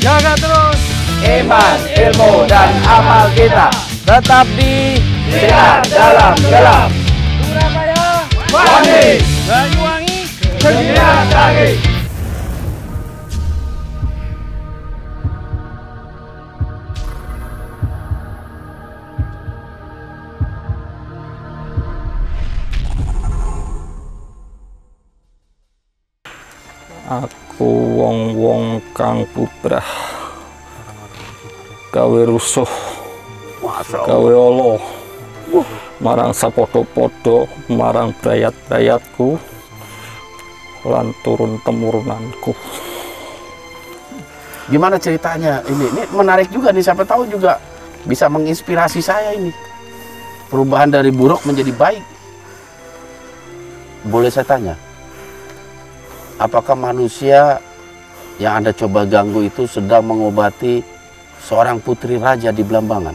Jaga terus iman, ilmu, dan amal kita. tetap di Sinar dalam gelap. Surabaya, Wangi, Banyuwangi. sinar lagi. Aku wong-wong kang bubrah gawe rusuh gawe Allah marang sapodo-podo marang brayat-brayatku lan turun temurunanku. Gimana ceritanya ini menarik juga nih, siapa tahu juga bisa menginspirasi saya ini. Perubahan dari buruk menjadi baik. Boleh saya tanya? Apakah manusia yang Anda coba ganggu itu sedang mengobati seorang putri raja di Blambangan?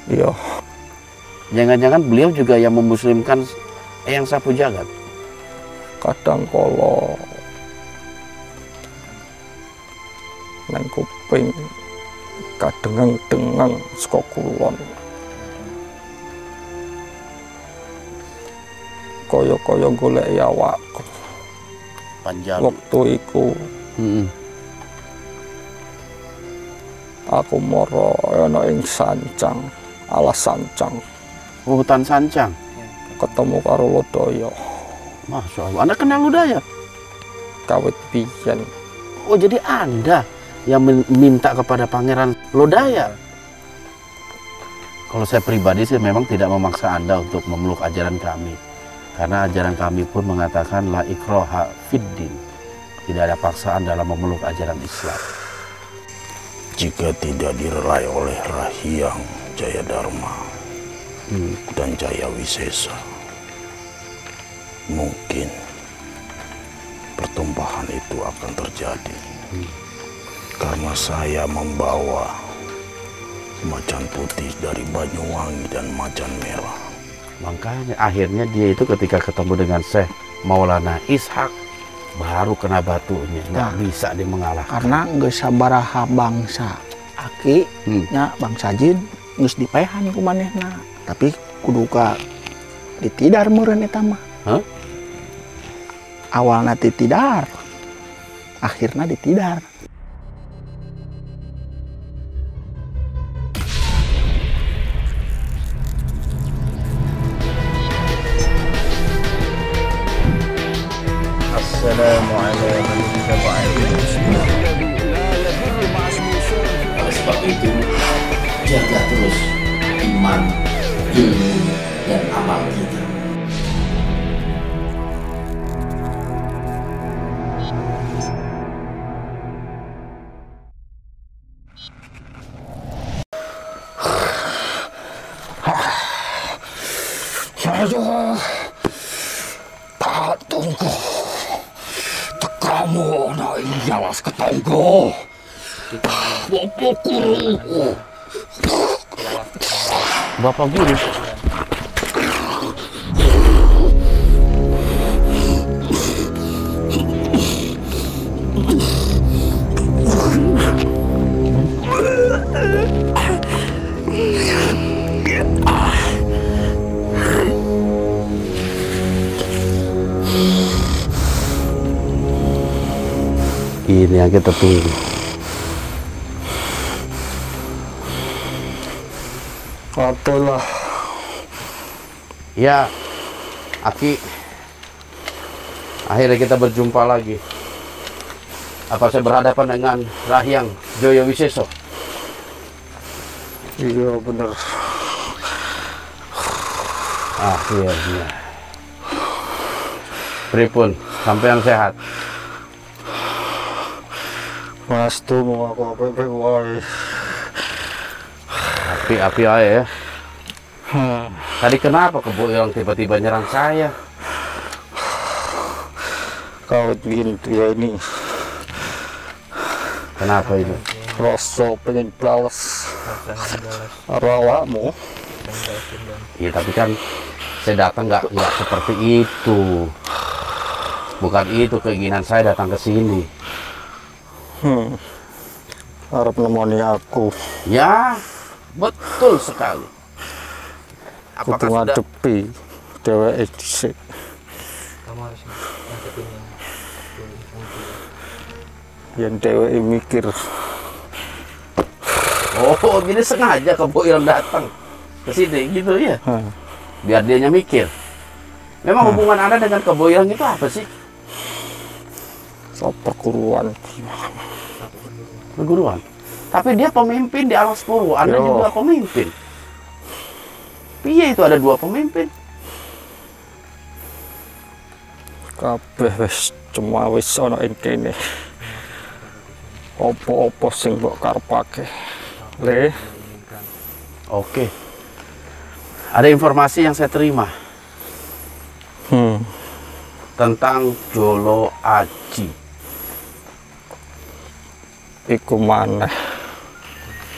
Iya, Jangan-jangan beliau juga yang memuslimkan Eyang Sapu Jagat? kadang kala nang kuping kadengang-dengang saka kulon. Kaya-kaya goleki awakku. Panjalu. Waktu iku aku mara ana ing Sancang, alas Sancang, Oh, hutan Sancang. ketemu karo Lodaya Masya Allah. Anda kenal Lodaya? kawit biyen. Oh, jadi Anda yang minta kepada Pangeran Lodaya? Kalau saya pribadi sih memang tidak memaksa Anda untuk memeluk ajaran kami. Karena ajaran kami pun mengatakan la ikroha fiddin. Tidak ada paksaan dalam memeluk ajaran Islam. Jika tidak direlai oleh Rahyang Jayadharma dan Jaya Wisesa, mungkin pertumpahan itu akan terjadi. Karena saya membawa macan putih dari Banyuwangi dan macan merah. Makanya akhirnya dia itu ketika ketemu dengan Syekh Maulana Ishak baru kena batunya, nggak bisa dia mengalahkan. Karena nggak sabaraha bangsa aki nya bangsa jin geus dipehan ku manehna, tapi kudu ka ditidar meureun eta mah. Awalna ditidar, akhirna ditidar. Oleh sebab itu, jaga terus iman, ilmu, dan amal kita. Saya tak tunggu tekamu na iyalas ketonggo. Bapak guru. Ini yang kita tunggu. Atulah. Ya, Aki, akhirnya kita berjumpa lagi. Apa saya berhadapan dengan Rahyang Jaya Wiseso? Iya bener. Akhirnya. Pripun, sampean sehat? Mas tuh mau aku apa wae. Api aja ya. Tadi kenapa kebo yang tiba-tiba nyerang saya? Kau gitu ya ini. Kenapa itu? Rasa pengen balas rawamu. Iya, tapi kan saya datang nggak seperti itu. Bukan itu keinginan saya datang ke sini. Arep nemoni aku. Ya, betul sekali. Kudu Apakah sudah ngadepi dheweke dhisik. Kamu harus ngadepin Yen dheweke mikir oh, jadi sengaja Kebo Ireng datang ke sini gitu ya? Biar dianya mikir. Memang hubungan Anda dengan Kebo Ireng itu apa sih? so perguruan. Perguruan. Tapi dia pemimpin di Alas Purwo, Anda Yo. juga pemimpin. Piye itu ada 2 pemimpin? Kabeh wis cuma wis ana ing kene. Apa-apa sing mbok karepake. Le, Oke. Ada informasi yang saya terima tentang Jolo Aji. iku maneh.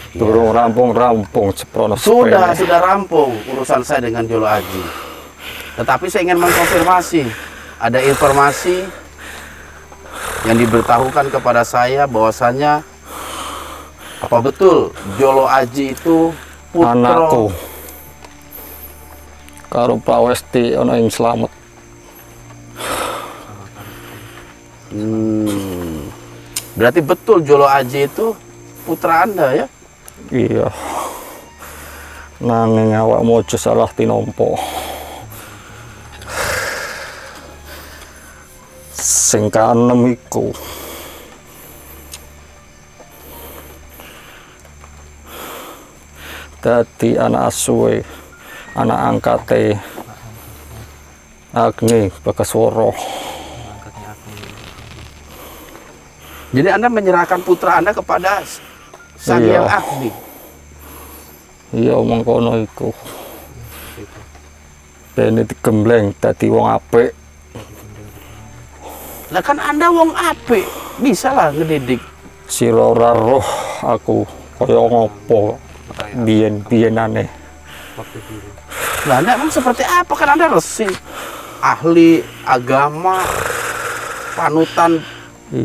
Durung rampung-rampung seprono Sudah rampung urusan saya dengan Jolo Aji. Tetapi saya ingin mengkonfirmasi. Ada informasi yang diberitahukan kepada saya bahwasanya apa betul Jolo Aji itu putra anakku. Karo Prawesti ana ing slamet. Berarti betul Jolo Aji itu putra Anda ya? Iya. Nanging awakmu aja salah tinompo. Sing kaenem iku dadi anak asuhe, anak angkate Agni Bagaswara. Jadi Anda menyerahkan putra Anda kepada Sang Iya. Hyang Agni. Iya mengkono iku. Dene digembleng dadi wong apik. Lah kan Anda wong apik, bisa lah ngedidik. Sira ora roh aku kaya ngopo biyen-biyenane. Lah Anda emang seperti apa? Kan Anda resi, ahli agama, panutan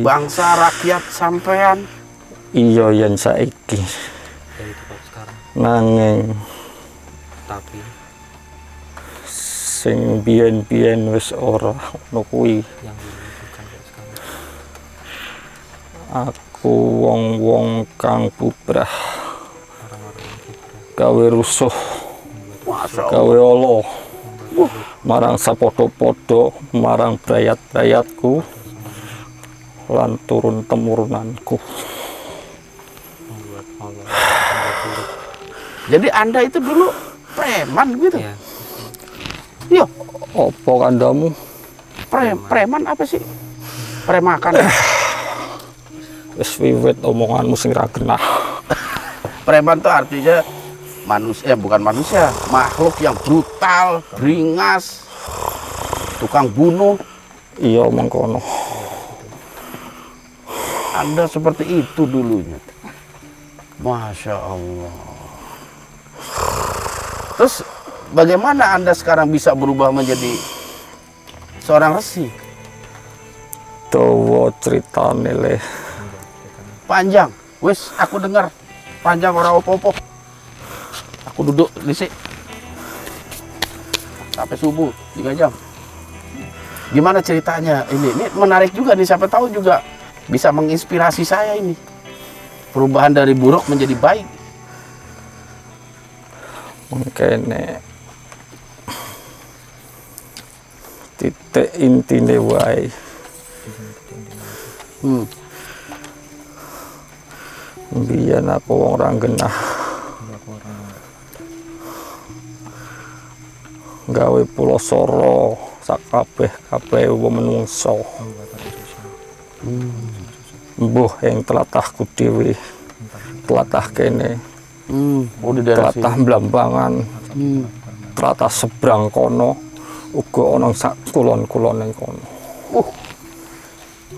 bangsa rakyat sampean. Iya yen saiki. dari tempat sekarang. Nanging Tapi sing biyen-biyen wis ora ngono kuwi. yang dibutuhkan kayak sekarang. Aku wong-wong kang bubrah Orang-orang yang kita gawe rusuh, Masya Allah. gawe ala marang sapodo-podo, marang brayat-brayatku lan turun temurunanku. membuat Allah membuat buruk. Jadi Anda itu dulu preman gitu? Ya, Iya, Apa kandamu? preman apa sih? Premakan. Wis wiwit omonganmu sing ra genah. Preman itu artinya manusia, bukan manusia, makhluk yang brutal, beringas, tukang bunuh. Iya mengkono. Anda seperti itu dulunya. Masya Allah. Terus bagaimana Anda sekarang bisa berubah menjadi seorang resi? Dawa critane le. Panjang. Wis, aku dengar. Panjang orang opo-opo. Aku duduk di sini. Sampai subuh, 3 jam. Gimana ceritanya ini? Ini menarik juga nih, siapa tahu juga bisa menginspirasi saya ini. Perubahan dari buruk menjadi baik. Mengkene titik intine wae. Biyen aku wong ra genah. Gawe pulau soro sakabeh wong menungso. Mbuh ing tlatahku dhewe. Tlatah kene, Oh di daerah tlatah sini. Blambangan, tlatah seberang kono, uga ana sak kulon-kulon ning kono.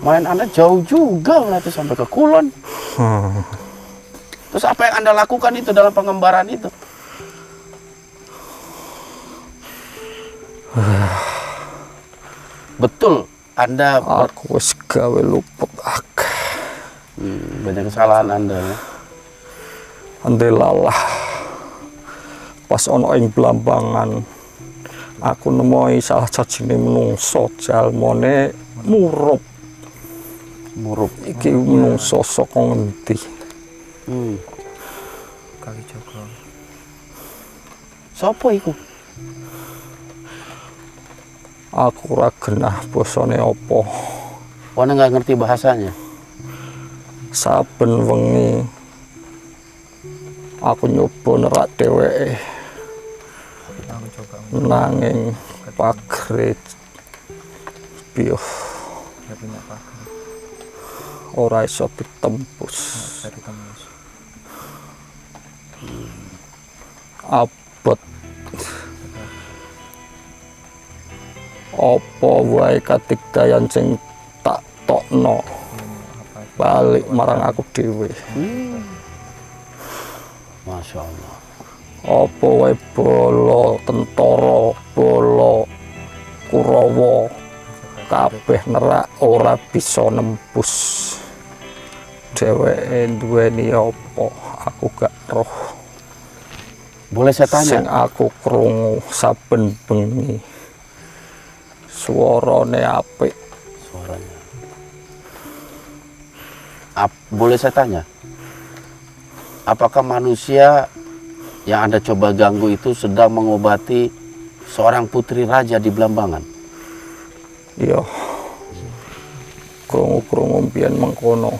Main Anda jauh juga nanti sampai ke Kulon. Terus apa yang Anda lakukan itu dalam pengembaraan itu? Betul, Anda Aku wis gawe luput akeh. Banyak kesalahan Anda ya. Andelalah pas ono ing Blambangan aku nemoi salah sajine menungso jalmane murup. Iki menungso saka ngendi? Kali Jogo. Sopo iku? Aku ora genah basane apa. Wana nggak ngerti bahasanya. Saben wengi aku nyoba nerak dheweke Aku coba nanging pagre piye nggak punya pagar. ora iso ditembus. Dari tembus. Abot apa wae kadigdayan sing tak tokno Apa balik marang aku dhewe. Masya Allah. Apa wae bala tentara, bala Kurawa kabeh nerak ora bisa nembus. Dheweke duweni apa aku gak roh. Boleh saya Sing tanya? aku krungu saben bengi suarane apik. Suaranya. Boleh saya tanya? Apakah manusia yang Anda coba ganggu itu sedang mengobati seorang putri raja di Blambangan? Iya. Krungu-krungu mbiyen mengkono.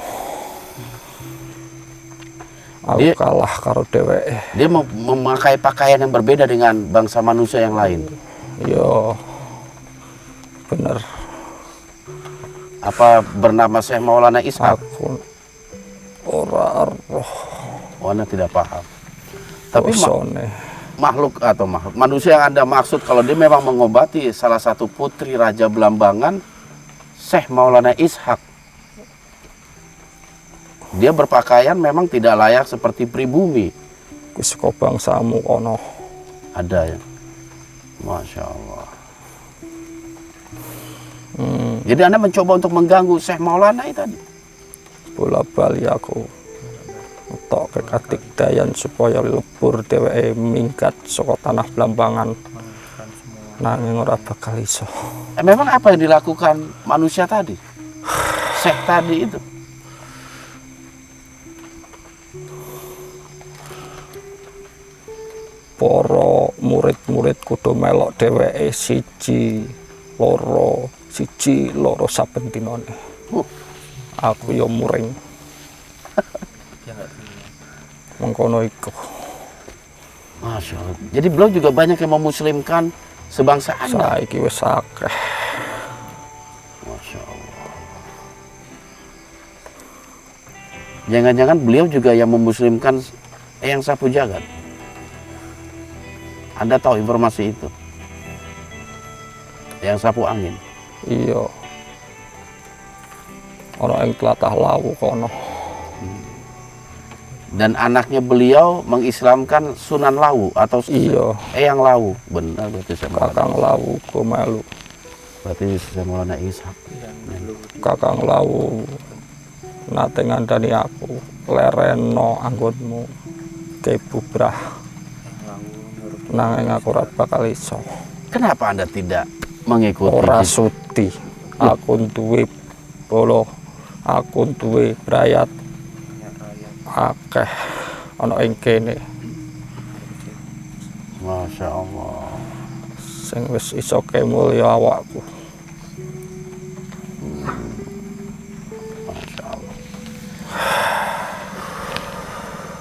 Aku Dia- kalah karo dheweke. Dia memakai pakaian yang berbeda dengan bangsa manusia yang lain. Iya. Bener. Apa bernama Syekh Maulana Ishak? Aku ora roh Wana tidak paham. Tapi bosone. makhluk atau makhluk manusia yang Anda maksud kalau dia memang mengobati salah satu putri Raja Blambangan, Syekh Maulana Ishak. Dia berpakaian memang tidak layak seperti pribumi. Wis saka bangsamu kono. Ada ya. Masya Allah. Jadi Anda mencoba untuk mengganggu Syekh Maulana itu tadi. Bola-bali aku ngetok ke kadigdayan supaya lebur dheweke minggat saka tanah Blambangan. Nanging ora bakal iso. Memang apa yang dilakukan manusia tadi? Syekh tadi itu. Para murid-murid kudu melok dheweke siji loro saben dinane. Aku yo muring. Dia nggak terima. Mengkono iku. Masya Allah. Jadi beliau juga banyak yang memuslimkan sebangsa Anda. Saiki wis akeh. Masya Allah. Jangan-jangan beliau juga yang memuslimkan Eyang Sapu Jagat. Anda tahu informasi itu? Eyang Sapu Angin. Iya. Ana ing tlatah Lawu kono. Dan anaknya beliau mengislamkan Sunan Lawu atau Iya. Eyang Lawu. Benar berarti saya Maulana. Kakang Lawu ku melu. Berarti saya Maulana Ishak. Kakang Lawu nate ngandani aku lereno anggonmu ke bubrah. Nanging aku ora bakal iso. Kenapa Anda tidak mengikuti? Ora sudi. Aku duwe bolo, aku duwe brayat akeh ana ing kene Masya Allah. sing wis iso kemulya awakku. Masya Allah.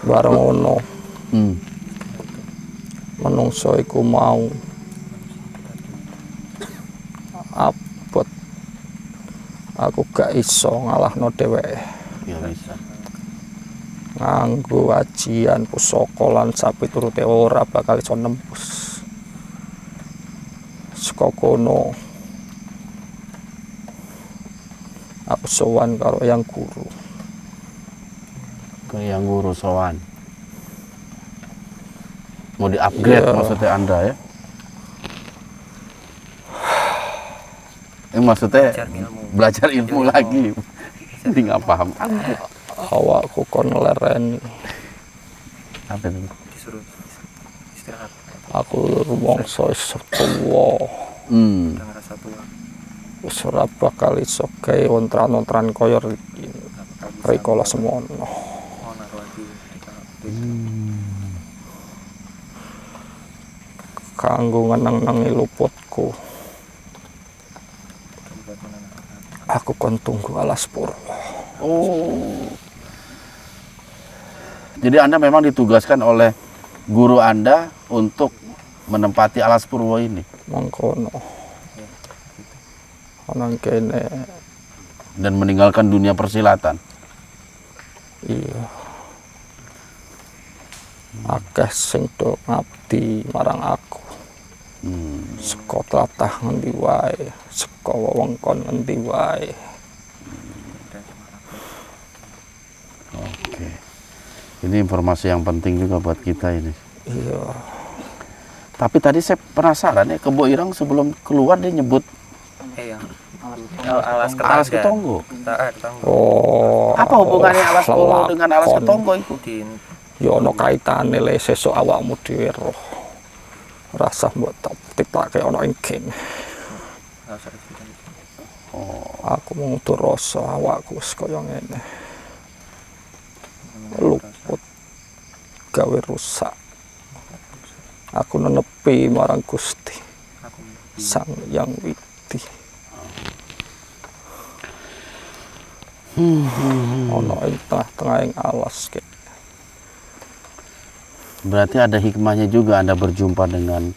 Bareng ngono Hmm. menungso iku mau abot. Aku gak iso ngalahno dheweke. Ya bisa. Nganggo ajian pusaka lan sapiturute ora bakal iso nembus. Saka kono aku sowan karo Yang Guru. Ke Yang Guru sowan. Mau di-upgrade Iya. maksudnya Anda ya? Maksudnya Belajar ilmu. belajar ilmu lagi. Jadi nggak paham. awakku kon lereni. Apa itu? Disuruh istirahat. Aku rumangsa iso tuwa. Udah ngerasa tua. Wis ora bakal iso gawe ontran-ontran kaya iki. Rikala semono. Oh, naruh lagi ketika Kanggo ngeneng-nengi luputku. Aku kon tunggu alas purwa. Oh. Jadi Anda memang ditugaskan oleh guru Anda untuk menempati alas purwo ini. Mangkono. Ana kene Dan meninggalkan dunia persilatan. iya. Akeh sing do ngabdi marang aku. Saka tlatah ngendi wae, saka wewengkon ngendi wae. Oke. Ini informasi yang penting juga buat kita ini. Iya. Tapi tadi saya penasaran ya, Kebo Irang sebelum keluar dia nyebut yang alas alas ketonggo. Ketonggo. Oh. Apa hubungannya alas purwo dengan alas lelakon. ketonggo itu? Ya ana kaitane le sesuk awakmu dhewe roh. Rasah mbok titake ana ing kene. Aku mung rasa awakku wis kaya ngene. Luput gawe rusak. Aku nenepi marang Gusti Sang Yang Widi. Ana ing tengah-tengahing alas kene. Berarti ada hikmahnya juga Anda berjumpa dengan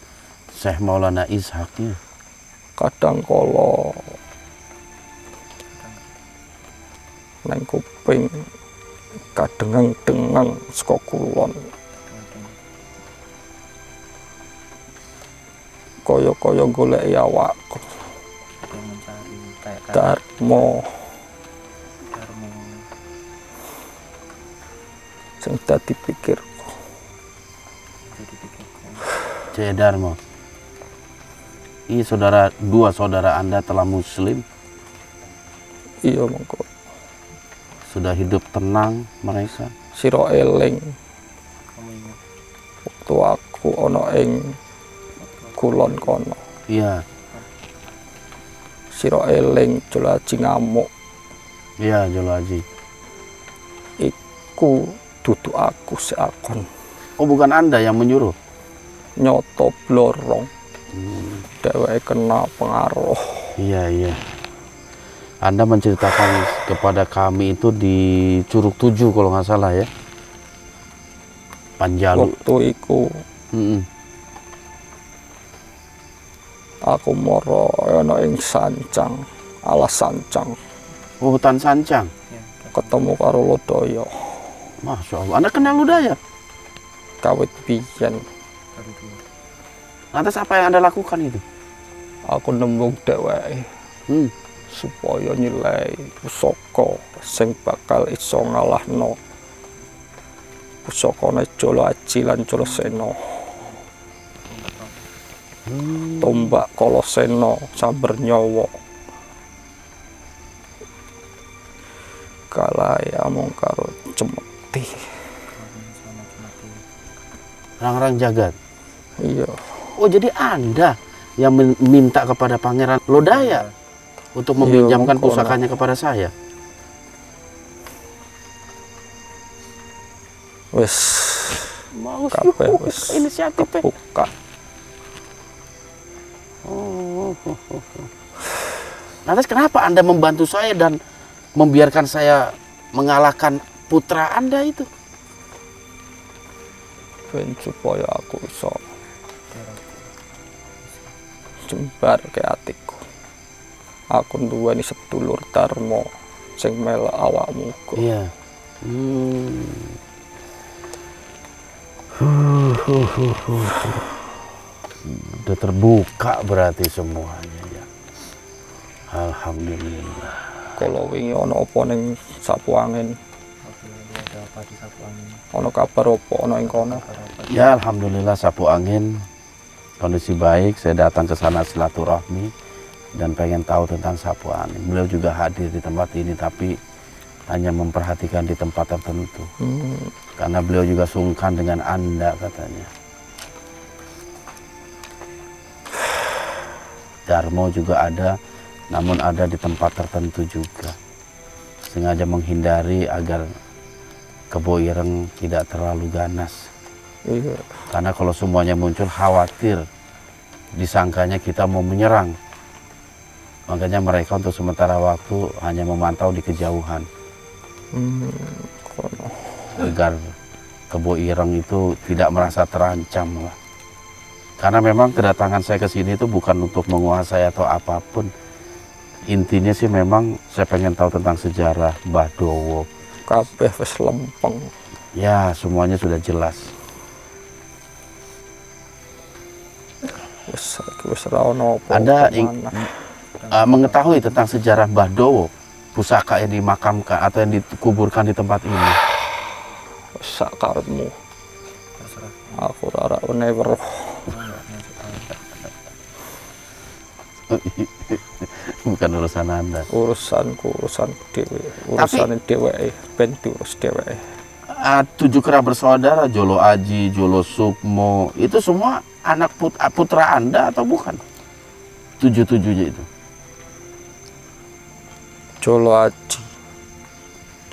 Syekh Maulana Ishak ya? Kadang kala nang kuping kadengeng-dengeng saka kulon. Kaya-kaya goleki awakku. Yang mencari kayak Darmo sing dadi pikirku. jadi pikirku. Cek Darmo. Ini dua saudara Anda telah muslim, Iya mongko. sudah hidup tenang mereka. Sira eling Kamu ingat waktu aku ana ing kulon kono. Iya, Sira eling Jolaji ngamuk. iya Jolo Haji. Iku dudu aku seakon. Oh bukan Anda yang menyuruh? Nyoto blorong. Dheweke kena pengaruh. Iya, iya. Anda menceritakan kepada kami itu di Curug 7 kalau nggak salah ya? Panjalu. Waktu iku Mm-mm. aku mara ana ing Sancang, alas Sancang, Oh, hutan Sancang. ketemu karo Lodaya. Masya Allah. Anda kenal Lodaya? Kawit biyen Lantas apa yang Anda lakukan itu? aku nembung dheweke Hmm. supaya nyilai pusaka sing bakal iso ngalahno pusakane Jolaji lan Jalasena. Tombak Kalasena samber nyawa. Kalaya mung karo cemeti. Rang-rang jagat. Iya, Oh, jadi Anda yang minta kepada Pangeran Lodaya untuk meminjamkan mengkono. pusakanya kepada saya? wis Bagus kabeh juga wis inisiatifnya. kebuka. Lantas kenapa Anda membantu saya dan membiarkan saya mengalahkan putra Anda itu? Ben supaya aku iso jembar ke atiku. Aku nduweni sedulur Darmo sing melok awakmu uga. Iya. Udah terbuka berarti semuanya ya. Alhamdulillah. Kalau wingi ana apa ning sapu angin? Ada apa di sapu angin? Ana kabar apa ana ing kono? Ya alhamdulillah sapu angin kondisi baik. Saya datang ke sana silaturahmi dan pengen tahu tentang sapu angin. Beliau juga hadir di tempat ini tapi hanya memperhatikan di tempat tertentu. Karena beliau juga sungkan dengan Anda katanya. Darmo juga ada, namun ada di tempat tertentu juga. Sengaja menghindari agar Kebo Ireng tidak terlalu ganas. Iya. Karena kalau semuanya muncul khawatir disangkanya kita mau menyerang. Makanya mereka untuk sementara waktu hanya memantau di kejauhan. Agar Kebo Ireng itu tidak merasa terancam lah. Karena memang kedatangan saya ke sini itu bukan untuk menguasai atau apapun. Intinya sih memang saya pengen tahu tentang sejarah Mbah Dowo. Kabeh wis lempeng. Ya, semuanya sudah jelas. Wis ra ono apa. Anda mengetahui tentang sejarah Mbah Dowo, pusaka yang dimakamkan atau yang dikuburkan di tempat ini? Sak karepmu. Terserah. Aku ora never. Bukan urusan Anda. Urusanku dhewe. Urusane dheweke, ben diurus dheweke. 7 kera bersaudara, Jolo Aji, Jolo Sukmo, itu semua anak putra Anda atau bukan? 7-7-nya itu. Jolo Aji,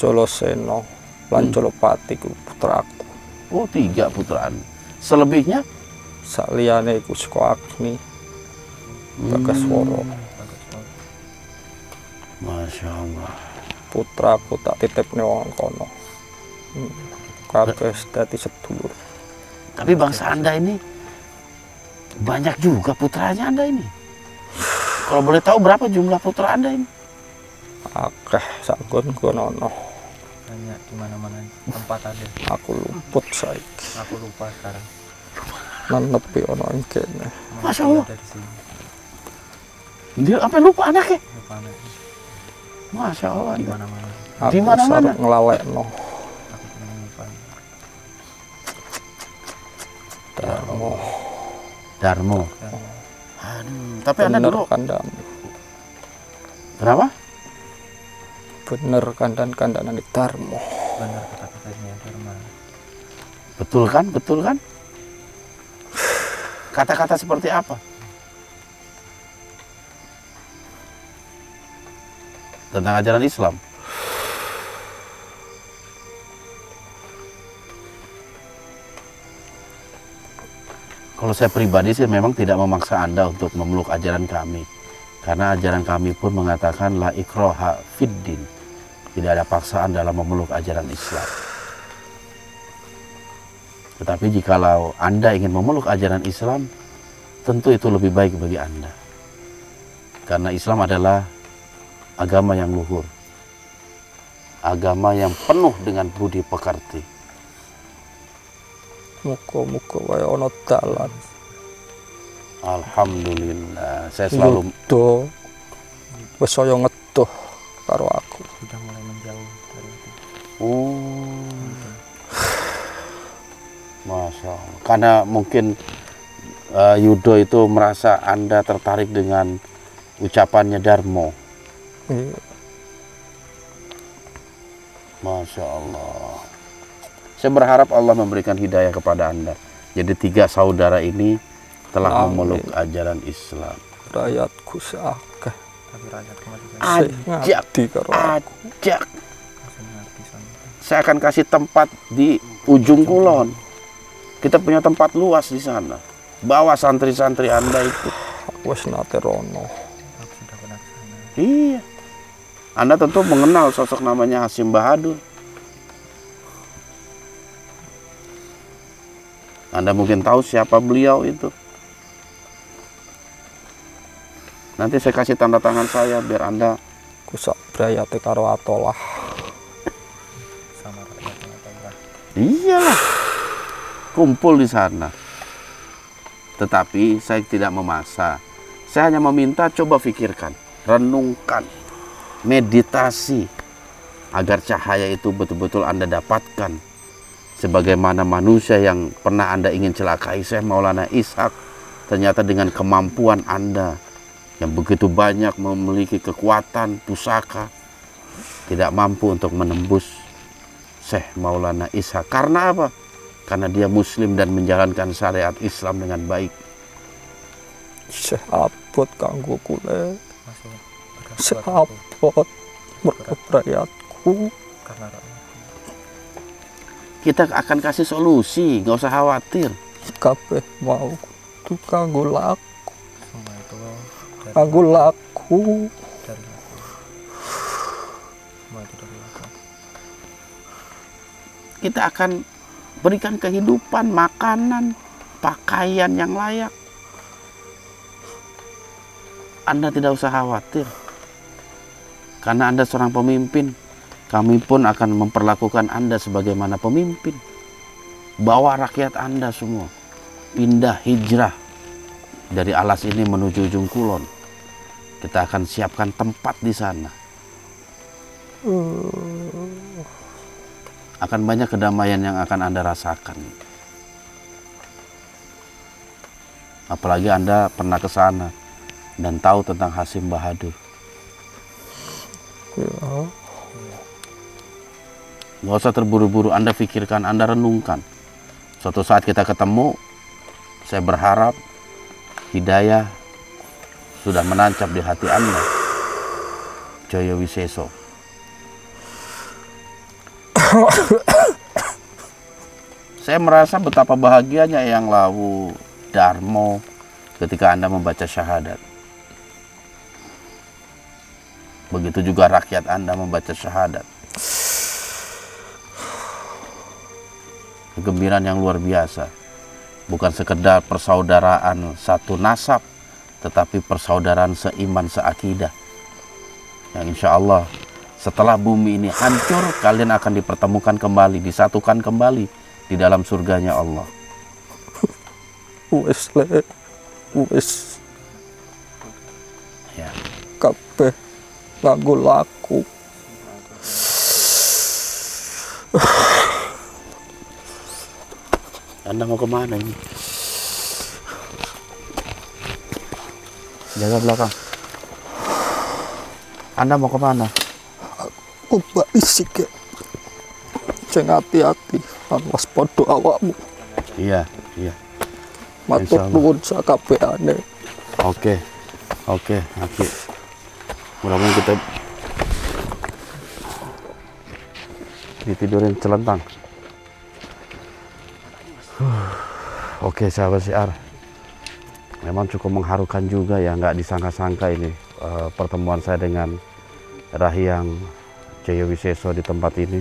Jolo Seno, lan Jolo Pati ku putraku. Oh, 3 putra Anda. Selebihnya? Saliyane iku saka Agni, Bagaswara. Masya Allah. Putraku tak titipne wong kono. Kabeh dadi sedulur. Tapi bangsa Anda ini banyak juga putranya Anda ini. Kalau boleh tahu berapa jumlah putra Anda ini? Akeh sanggon kono. Banyak di mana-mana tempat ada. Aku luput saiki. Aku lupa sekarang. Nenepi ono ing kene. Masya Allah. Ada di sini. Dia apa lupa anaknya? Lupa anaknya. Masya Allah. Di mana-mana. Aku Di mana-mana? sareng nglalekno. Aku pernah lupa. Darmo. Dan Aduh, tapi Anda Bener dulu kandang. kenapa? Bener kandan-kandanan Darmo. benar kata-katanya Dharma. Betul kan? Betul kan? Kata-kata seperti apa? Tentang ajaran Islam. Kalau saya pribadi sih memang tidak memaksa Anda untuk memeluk ajaran kami. Karena ajaran kami pun mengatakan la ikroha fiddin. Tidak ada paksaan dalam memeluk ajaran Islam. Tetapi jikalau Anda ingin memeluk ajaran Islam, tentu itu lebih baik bagi Anda. Karena Islam adalah agama yang luhur. Agama yang penuh dengan budi pekerti. Muga-muga wae ana dalan. Alhamdulillah. Saya selalu Yudo wis saya ngedoh karo aku. Sudah mulai menjauh dari itu. Masya Allah. Karena mungkin Yudo itu merasa Anda tertarik dengan ucapannya Darmo. Iya. Masya Allah. Saya berharap Allah memberikan hidayah kepada Anda. Jadi 3 saudara ini telah Amin. memeluk ajaran Islam. Rakyatku seakeh Tapi rakyat kemarin Ajak, ngabdi karo aku. ajak. masih ngerti sama itu. Saya akan kasih tempat di ujung kulon. Kita punya tempat luas di sana. Bawa santri-santri Anda itu. Aku wis nate rono. Aku sudah pernah ke sana. Iya. Anda tentu mengenal sosok namanya Hasyim Bahadur. Anda mungkin tahu siapa beliau itu. Nanti saya kasih tanda tangan saya biar Anda. Ku sak brayate karo Atolah. Sama rakyatnya atau Iyalah. Kumpul di sana. Tetapi saya tidak memaksa. Saya hanya meminta coba pikirkan, renungkan, meditasi agar cahaya itu betul-betul Anda dapatkan. Sebagaimana manusia yang pernah Anda ingin celakai Syekh Maulana Ishak, ternyata dengan kemampuan Anda yang begitu banyak memiliki kekuatan pusaka, tidak mampu untuk menembus Syekh Maulana Ishaq. Karena apa? Karena dia muslim dan menjalankan syariat Islam dengan baik. Syekh abot kanggo kule. masih berat Syekh buat aku abot mergo rakyatku. karena rakyatku. Kita akan kasih solusi, nggak usah khawatir. Kabeh mau kudu kanggo laku. Semua itu dari Kanggo laku. dari aku. Semua itu dari aku. Kita akan berikan kehidupan, makanan, pakaian yang layak. Anda tidak usah khawatir. Karena Anda seorang pemimpin, kami pun akan memperlakukan Anda sebagaimana pemimpin. Bawa rakyat Anda semua pindah hijrah dari alas ini menuju ujung kulon. Kita akan siapkan tempat di sana. Akan banyak kedamaian yang akan Anda rasakan. Apalagi Anda pernah ke sana dan tahu tentang Hasim Bahadur. Ya, Nggak usah terburu-buru, Anda pikirkan, Anda renungkan. Suatu saat kita ketemu, saya berharap hidayah sudah menancap di hati Anda. Joyo Wiseso. Saya merasa betapa bahagianya Eyang Lawu, Darmo ketika Anda membaca syahadat. Begitu juga rakyat Anda membaca syahadat. Kegembiraan yang luar biasa. Bukan sekedar persaudaraan satu nasab, tetapi persaudaraan seiman, seakidah. Yang insya Allah setelah bumi ini hancur, kalian akan dipertemukan kembali, disatukan kembali di dalam surganya Allah. wis le. Wis Ya. kabeh nganggo laku. Anda mau kemana ini? Jaga belakang. Anda mau kemana? Obat isik ya. Ceng hati-hati lan waspada awakmu. Iya, iya. Matur Insyaallah. nuwun sakabehane. Oke, Aki. Mudah-mudahan kita ditidurin celentang. Oke, sahabat siar. Memang cukup mengharukan juga ya, nggak disangka-sangka ini pertemuan saya dengan Rahyang Joyo Wiseso di tempat ini.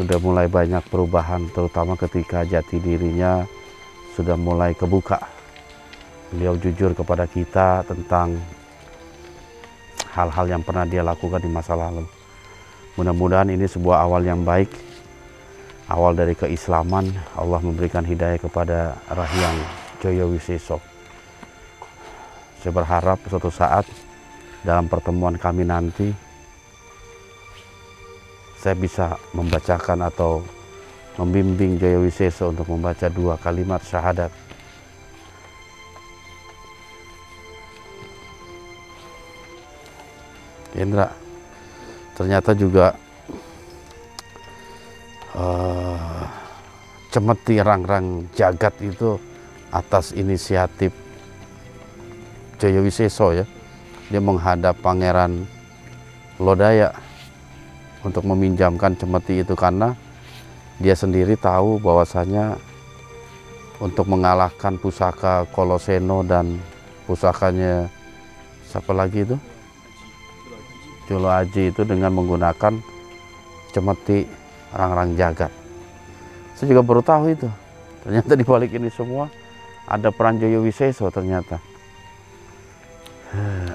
Udah mulai banyak perubahan, terutama ketika jati dirinya sudah mulai kebuka. Beliau jujur kepada kita tentang hal-hal yang pernah dia lakukan di masa lalu. Mudah-mudahan ini sebuah awal yang baik, awal dari keislaman. Allah memberikan hidayah kepada Rahyang Joyo Wiseso. Saya berharap suatu saat dalam pertemuan kami nanti saya bisa membacakan atau membimbing Joyo Wiseso untuk membaca 2 kalimat syahadat. Indra, ternyata juga Cemeti Rangrang Jagat itu atas inisiatif Joyo Wiseso ya. Dia menghadap Pangeran Lodaya untuk meminjamkan cemeti itu karena dia sendiri tahu bahwasanya untuk mengalahkan pusaka Koloseno dan pusakanya siapa lagi itu? Jolo Aji itu dengan menggunakan cemeti Rangrang Jagat. Saya juga baru tahu itu. Ternyata di balik ini semua ada peran Joyo Wiseso ternyata.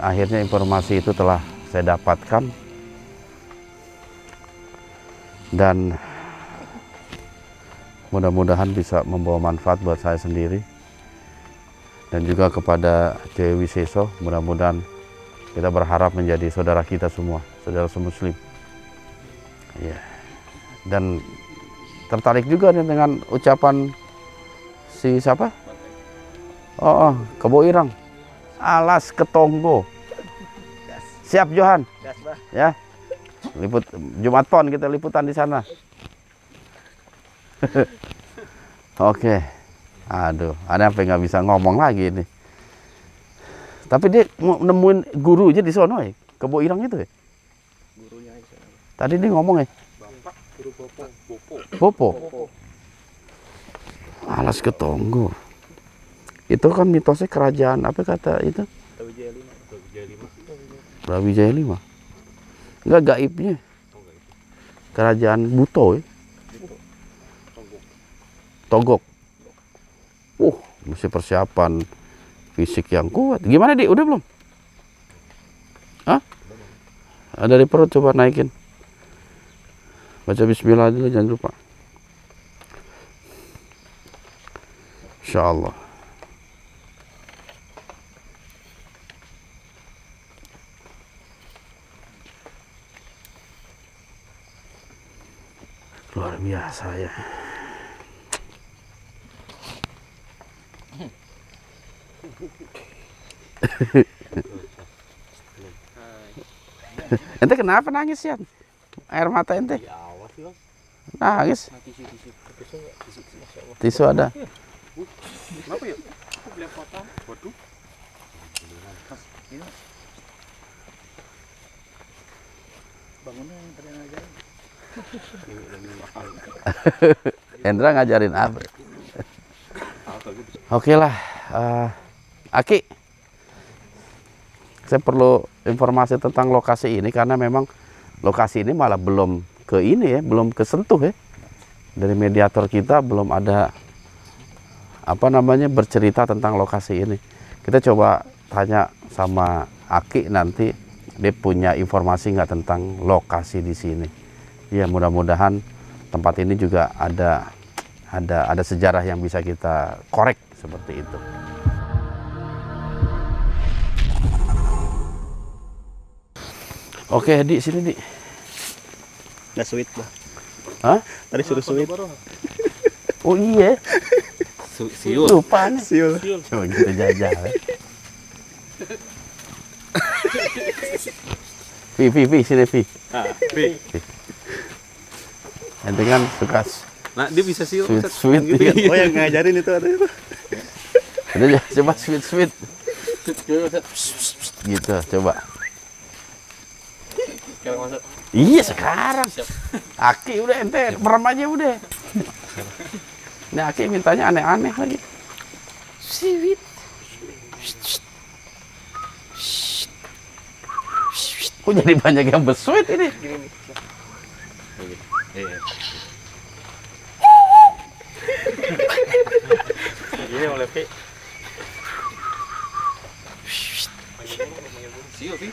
Akhirnya informasi itu telah saya dapatkan. Dan mudah-mudahan bisa membawa manfaat buat saya sendiri dan juga kepada Joyo Wiseso. Mudah-mudahan kita berharap menjadi saudara kita semua, saudara semuslim. Ya. Dan tertarik juga nih dengan ucapan si siapa? Kebo Irang, alas ketonggo. Siap Johan? Ya, liput Jumat Pon kita liputan di sana. Oke, aduh, ada apa nggak bisa ngomong lagi nih. Tapi dia mau nemuin guru aja di sono ya, Kebo Ireng itu ya. Tadi dia ngomong ya. Bopo. Alas Ketonggo. Itu kan mitosnya kerajaan apa kata itu? Brawijaya 5. Enggak gaibnya. Kerajaan Buto ya. Togok. Mesti persiapan fisik yang kuat. Gimana, Dik? Udah belum? Hah? Dari perut coba naikin. Baca bismillah dulu, jangan lupa. Insyaallah. Luar biasa ya. Ente kenapa nangis ya? Air mata ente? Nangis. Tisu ada. Kenapa ya? Belepotan. Waduh. Bangunnya yang tadi ngajarin. Hendra ngajarin apa? Oke lah, Aki, saya perlu informasi tentang lokasi ini karena memang lokasi ini malah belum ke ini ya, belum kesentuh ya. Dari mediator kita belum ada apa namanya bercerita tentang lokasi ini. Kita coba tanya sama Aki nanti dia punya informasi nggak tentang lokasi di sini. Ya mudah-mudahan tempat ini juga ada sejarah yang bisa kita korek seperti itu. Oke, Di, sini, Di. Nggak sweet lah. Hah? Tadi suruh sweet. Oh iya. Siul. Lupa nih. Siul. Coba kita jajal. Vi, sini Vi. Ente kan suka Nah, dia bisa siul. sweet gitu. Oh, yang ngajarin itu ada itu. Udah, coba sweet. Gitu, coba. Sekarang masuk. Iya sekarang. Aki udah ente merem aja udah. Ini Aki mintanya aneh-aneh lagi. Sweet. Kok jadi banyak yang bersweet ini? Gini oleh P. Siul sih.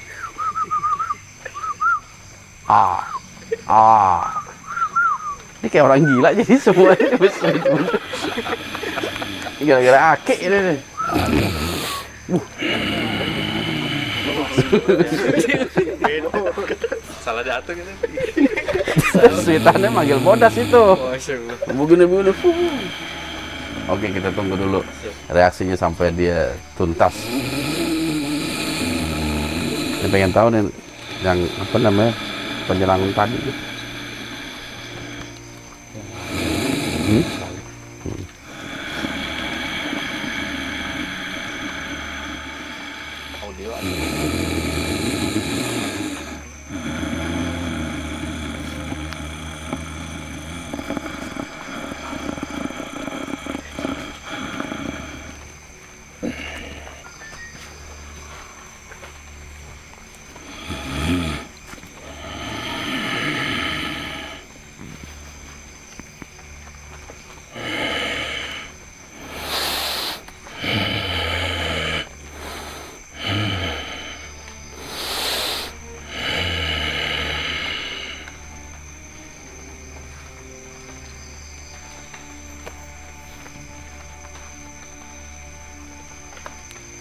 Ini kayak orang gila jadi semuanya bersweet. Gara-gara Aki ini nih. Salah datang gitu. Sweetannya manggil bodas itu. Masya Allah. Begini. Oke, kita tunggu dulu reaksinya sampai dia tuntas. Saya pengen tahu nih yang apa namanya penyerangan tadi.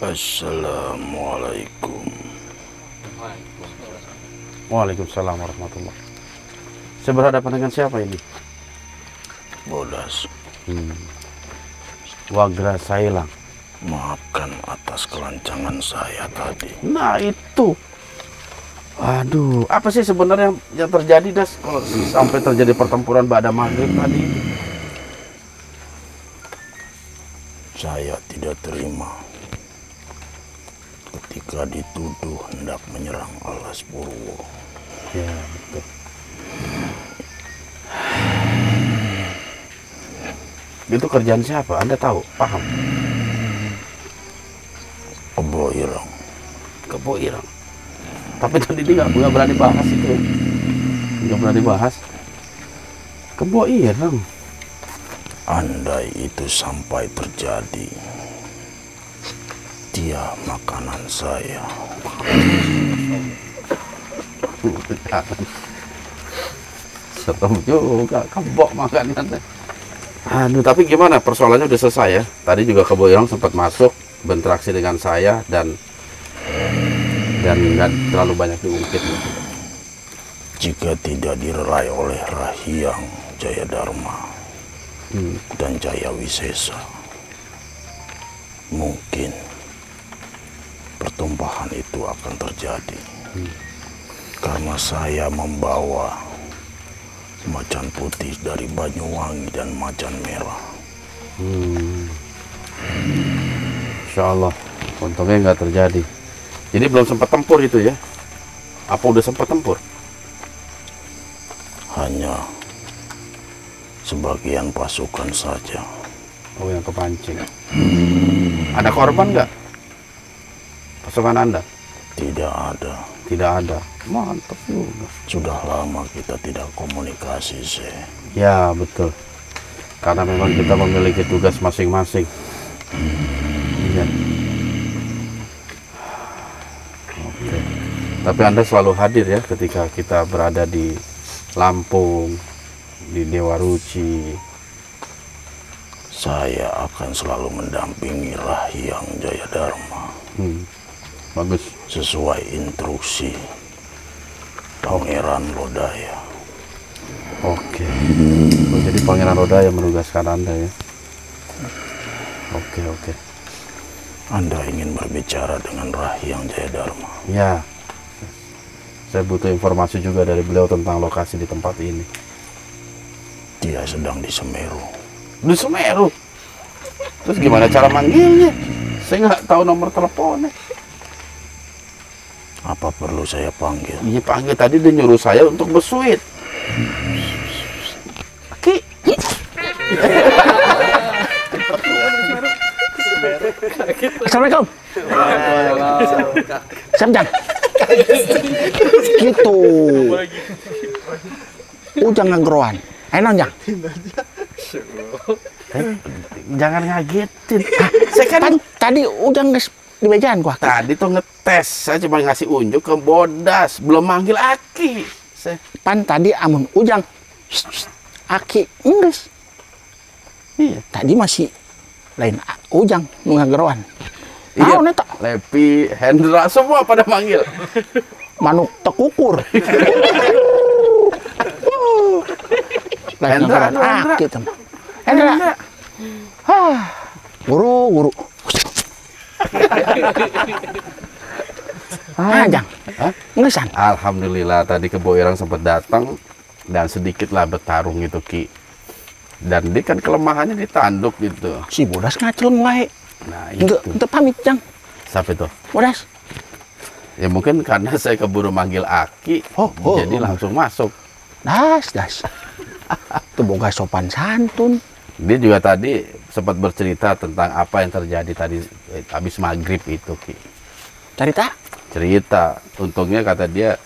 Assalamualaikum. Waalaikumsalam warahmatullahi. Saya berhadapan dengan siapa ini? Bodas, Wagra Sailang. maafkan atas kelancangan saya tadi. Nah itu Aduh, apa sih sebenarnya yang terjadi, Das, kalau sampai terjadi pertempuran pada maghrib tadi? Saya tidak terima ketika dituduh hendak menyerang Alas Purwo. Ya, betul. Itu kerjaan siapa? Anda tahu? Paham? Kebo Ireng. Kebo Ireng. Tapi tadi dia nggak berani bahas itu. Nggak berani bahas. Kebo Ireng. Andai itu sampai terjadi, dia makanan saya. Serem juga, kebo makanannya. Aduh, tapi gimana? Persoalannya udah selesai ya. Tadi juga Kebo Ireng sempat masuk, berinteraksi dengan saya dan nggak terlalu banyak diungkit. Jika tidak direrai oleh Rahyang Jayadharma dan Jaya Wisesa, mungkin pertumpahan itu akan terjadi. Karena saya membawa macan putih dari Banyuwangi dan macan merah. Insya Allah, untungnya nggak terjadi. Jadi belum sempat tempur itu ya? Apa udah sempat tempur? Hanya sebagian pasukan saja. Oh, yang kepancing. Ada korban nggak? Pasukan Anda? Tidak ada. Tidak ada. Mantap juga. Sudah lama kita tidak komunikasi, Syekh. Ya, betul. Karena memang kita memiliki tugas masing-masing. Iya. Oke. Tapi Anda selalu hadir ya ketika kita berada di Lampung, di Dewa Ruci. Saya akan selalu mendampingi Rahyang Jayadharma. Bagus. Sesuai instruksi Pangeran Lodaya. Oke. Oh, jadi Pangeran Lodaya menugaskan Anda ya. Oke. Anda ingin berbicara dengan Rahyang Jayadharma? Ya. Saya butuh informasi juga dari beliau tentang lokasi di tempat ini. Dia sedang di Semeru. Di Semeru? Terus gimana cara manggilnya? Saya nggak tahu nomor teleponnya. Apa perlu saya panggil? Iya, panggil. Tadi dia nyuruh saya untuk bersuit. Ki. Assalamualaikum. Samjang. Gitu. Ujang ngageroan. Ayo Jang. Jangan ngagetin. Saya Kan tadi Ujang geus di bejaan gua. tadi tuh ngetes. Saya cuma ngasih unjuk ke Bodas. Belum manggil Aki. Pan tadi amun Ujang. Aki geus. Iya. Tadi masih lain Ujang nu ngageroan. Iya. Naon eta? Lepi, Hendra, semua pada manggil. Manuk tekukur. Hendra, Hendra. Aki teman. Hendra. Guru. Jang. Ngesan. Alhamdulillah tadi Kebo Ireng sempat datang dan sedikitlah bertarung itu Ki. Dan dia kan kelemahannya di tanduk gitu. Si Bodas ngacelun wae. Nah itu. Ente pamit Jang. Siapa itu? Bodas. Ya mungkin karena saya keburu manggil Aki, jadi langsung masuk. Das. Tuh boga sopan santun. Dia juga tadi sempat bercerita tentang apa yang terjadi tadi habis maghrib itu Ki. Cerita. Untungnya kata dia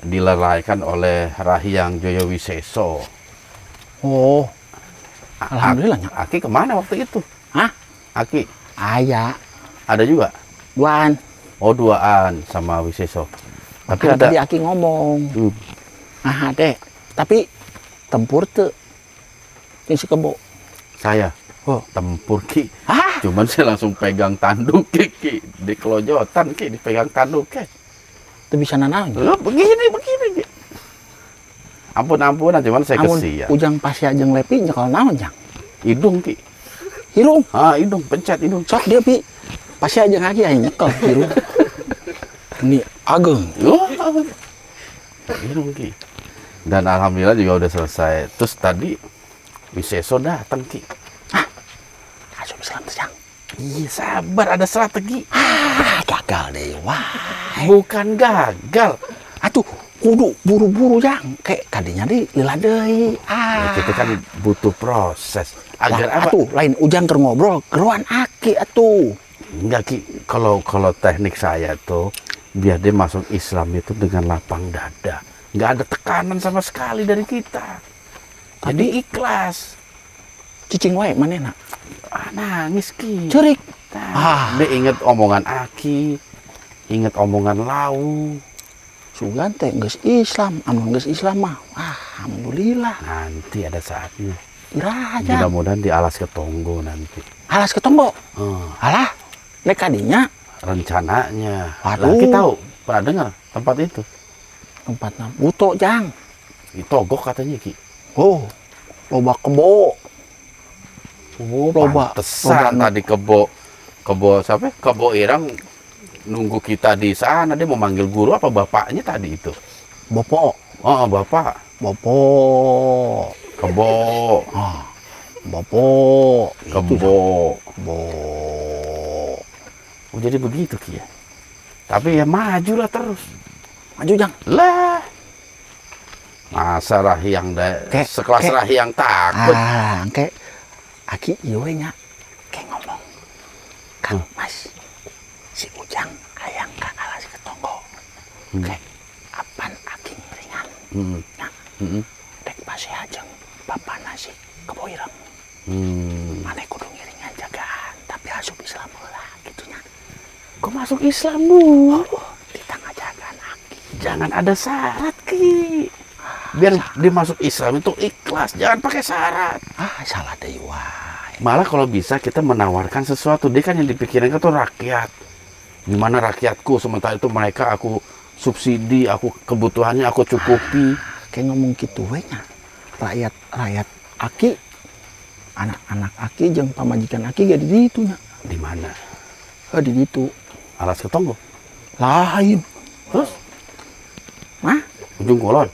dileraikan oleh Rahyang Jaya Wiseso. Oh. Alhamdulillah. Aki kemana waktu itu? Hah? Aki Aya. ada juga? Duaan. Oh, duaan sama Wiseso. Tapi Kan ada. tadi Aki ngomong. Deh. Tapi tempur tuh. Ini si Kebo. Saya. Oh. Tempur Ki. Cuman Cuman saya langsung pegang tanduk Ki. Di kelojotan Ki, dipegang tanduk Ki. itu bisa nanaon. Begini Ki. Ampun, cuman saya Amun kesian. Ujang Pasya jeung Lepi nyekel naon Jang? Hidung Ki. Hirung. Hidung, pencet hidung. Sok dia Pi. Pasya jeung Aki aya nyekel hirung. Ini ageng. Minum Ki. Dan alhamdulillah juga udah selesai. Terus tadi Wiseso datang Ki. Asup Islam Jang. Iya sabar, ada strategi. Gagal deh, wah. Bukan gagal. Atuh, kudu buru-buru Jang. Kayak kadinya di lila deui. Kita kan butuh proses. Agar apa? Atuh, lain ujang keur ngobrol, keruan aki atuh. Enggak Ki, kalau teknik saya tuh biar dia masuk Islam itu dengan lapang dada. Nggak ada tekanan sama sekali dari kita. Jadi ikhlas. Cicing wae manehna. Nangis Ki. Cerik. Dia inget omongan Aki, inget omongan Lau. Sugan teh geus Islam, amun geus Islam mah. Alhamdulillah. Nanti ada saatnya. Iraja. Mudah-mudahan di Alas Ketonggo nanti. Alas Ketonggo. Alah, nek kadinya Rencananya. Waduh. Lah, kita tahu, pernah dengar tempat itu? tempatna buto Jang. Ditogok katanya Ki. Oh, loba kebo. Loba. Pantesan tadi kebo siapa? Kebo Irang nunggu kita di sana. Dia mau manggil guru apa bapaknya tadi itu? Bopo. Oh, bapak. Bopo. Kebo. Bopo. Kebo. Bo. Oh, jadi begitu Ki ya. Tapi ya majulah terus. Maju Jang. Lah. Masa Rahyang sekelas Rahyang takut. Engke Aki ieu we nya ke ngomong. Kang Mas, si Ujang hayang ka Alas Ketonggo. Ke apan Aki ngiringan. Nah, dek pasea jeung bapana si Kebo Ireng. Mane kudu ngiringan jagaan, tapi asup Islam heula gitu nya. Kok masuk Islam dulu? Di tengah jagaan Aki. Jangan ada syarat Ki. Biar dia masuk Islam itu ikhlas, jangan pakai syarat. Salah deh wae. Malah kalau bisa kita menawarkan sesuatu. Dia kan yang dipikirin itu rakyat. Gimana rakyatku, sementara itu mereka aku subsidi, aku kebutuhannya aku cukupi. Kayak ngomong gitu we nya. Rakyat Aki, anak-anak Aki jeung pamajikan Aki gak di ditu nya. Di mana? Di ditu. Alas Ketonggo. Lain. Terus? Hah? Ujung Kulon.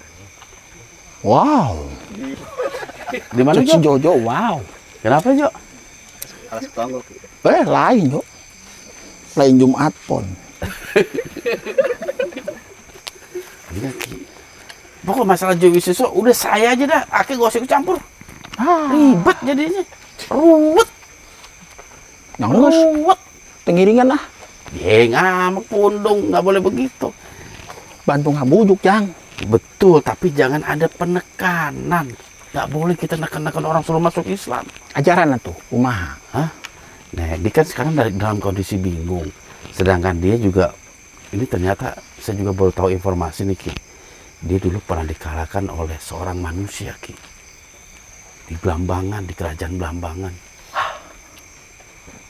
Wow. Di mana Cuk si Jo? Jojo, wow. Kenapa Jo? Alas Ketonggo. Lain Jo. Lain Jumat Pon. Iya Ki. Pokok masalah Jo Wiseso udah saya aja dah. Aki gak usah ikut campur. Ribet jadinya. Ruwet. Nyanggus. Ruwet. Tengiringan lah. Ngamak pundung, nggak boleh begitu. Bantu ngabujuk Jang. Betul, tapi jangan ada penekanan. Nggak boleh kita neken-neken orang suruh masuk Islam. Ajaran tuh, kumaha. Hah? Nah, dia kan sekarang dalam kondisi bingung. Sedangkan dia juga, ini ternyata saya juga baru tahu informasi nih Ki. Dia dulu pernah dikalahkan oleh seorang manusia Ki. Di Blambangan, di kerajaan Blambangan.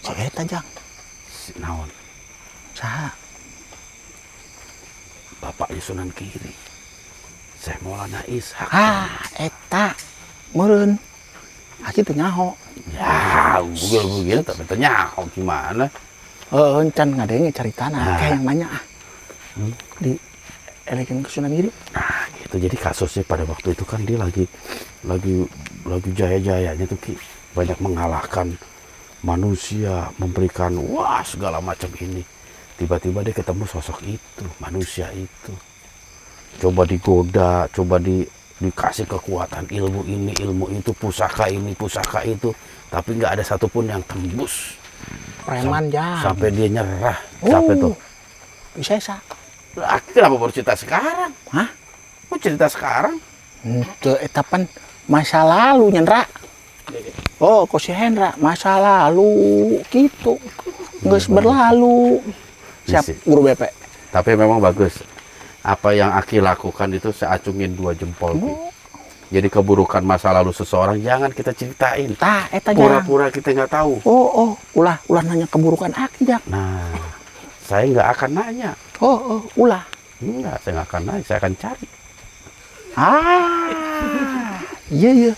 Si eta Jang. Naon? Saha? Bapaknya Sunan Kiri. Syekh Maulana Ishak. Eta. Meureun. Aki teu nyaho. Ya, bugil-bugil tapi ternyata gimana? Encan ngadenge caritana. Kayak yang nanya di elegan ke Sunan Giri. Nah, gitu. Jadi kasusnya pada waktu itu kan dia lagi jaya-jayanya tuh Ki. Banyak mengalahkan manusia, memberikan segala macam ini. Tiba-tiba dia ketemu sosok itu, manusia itu. Coba digoda, coba dikasih kekuatan ilmu ini, ilmu itu, pusaka ini, pusaka itu. Tapi nggak ada satupun yang tembus. Preman Jang. Sampai dia nyerah. Sampai tuh. Wisesa. Kenapa baru cerita sekarang? Hah? Kok cerita sekarang? Itu etapan masa lalu nyendra. Oh, kok si Hendra masa lalu gitu. Geus berlalu. Siap guru BP. Tapi memang bagus. Apa yang Aki lakukan itu saya acungin 2 jempol. Jadi keburukan masa lalu seseorang jangan kita ceritain. Eta Pura-pura kita nggak tahu. Ulah nanya keburukan Aki Jang. Nah, saya nggak akan nanya. Ulah. Enggak, saya nggak akan nanya. Saya akan cari. Iya.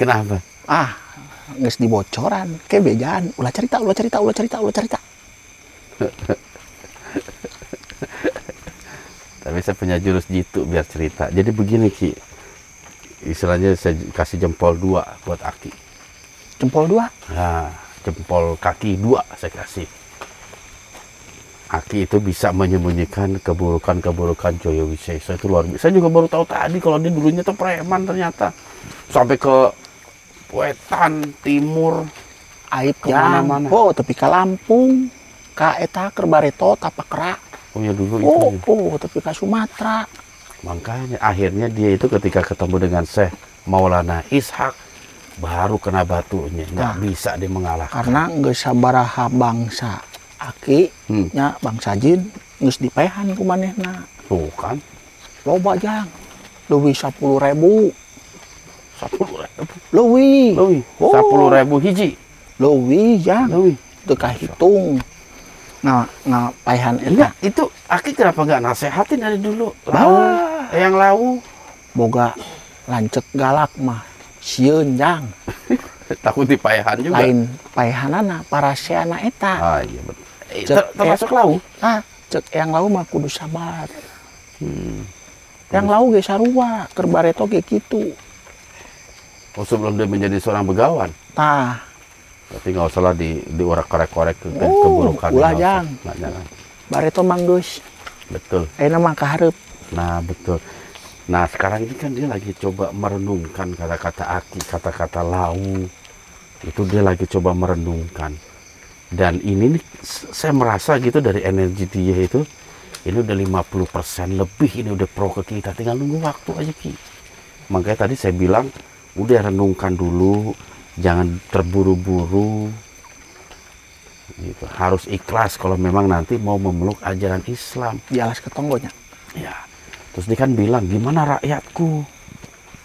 Kenapa? Geus dibocoran, kebejaan. Ulah cerita. saya punya jurus jitu biar cerita. Jadi begini Ki, istilahnya saya kasih jempol 2 buat Aki. Jempol 2? Nah, jempol kaki 2 saya kasih. Aki itu bisa menyembunyikan keburukan-keburukan Joyo Wisesa, itu luar biasa. Saya juga baru tahu tadi kalau dia dulunya tuh preman ternyata. Sampai ke wetan, timur, Aib Jang. kemana-mana. Oh, tapi ke Lampung. Ka eta keur Bareto Tapakera. Oh ya dulu Oh, itu. tapi ke Sumatera. Makanya akhirnya dia itu ketika ketemu dengan Syekh Maulana Ishak baru kena batunya, nggak Nah. bisa dia mengalahkan. Karena geus sabaraha bangsa Aki nya bangsa jin geus dipehan ku manehna. Tuh kan, Loba Jang. Leuwih 10.000. 10.000. Leuwih. Leuwih, Oh. 10.000 hiji. Leuwih Jang. Leuwih. Teu kahitung. Ngapaehan Enggak, eta itu Aki kenapa nggak nasehatin dari dulu? Lau, yang lau. boga lancek galak mah. Sieun Jang. Takut dipayahan juga. Lain paehanana paraseana eta. Ah iya betul. Cek, Termasuk lau. Cek yang lau mah kudu sabar. Yang lau ge sarua, keur Bareto ge kitu. Oh, sebelum dia menjadi seorang begawan. Tah, Berarti nggak usah lah diurak-korek ke Oh, keburukan. ulah, Nggak usah. Jang. Nggak, jangan. Bareto mah geus. Betul. Ayeuna mah kaharep. Nah, betul. Nah, sekarang ini kan dia lagi coba merenungkan kata-kata Aki, kata-kata lau. Itu dia lagi coba merenungkan. Dan ini nih, saya merasa gitu dari energi dia itu, ini udah 50% lebih, ini udah pro ke kita. Tinggal nunggu waktu aja, Ki. Makanya tadi saya bilang, udah renungkan dulu, jangan terburu-buru. Gitu. Harus ikhlas kalau memang nanti mau memeluk ajaran Islam. Dialas ke tonggonya. Ya, terus dia kan bilang, gimana rakyatku?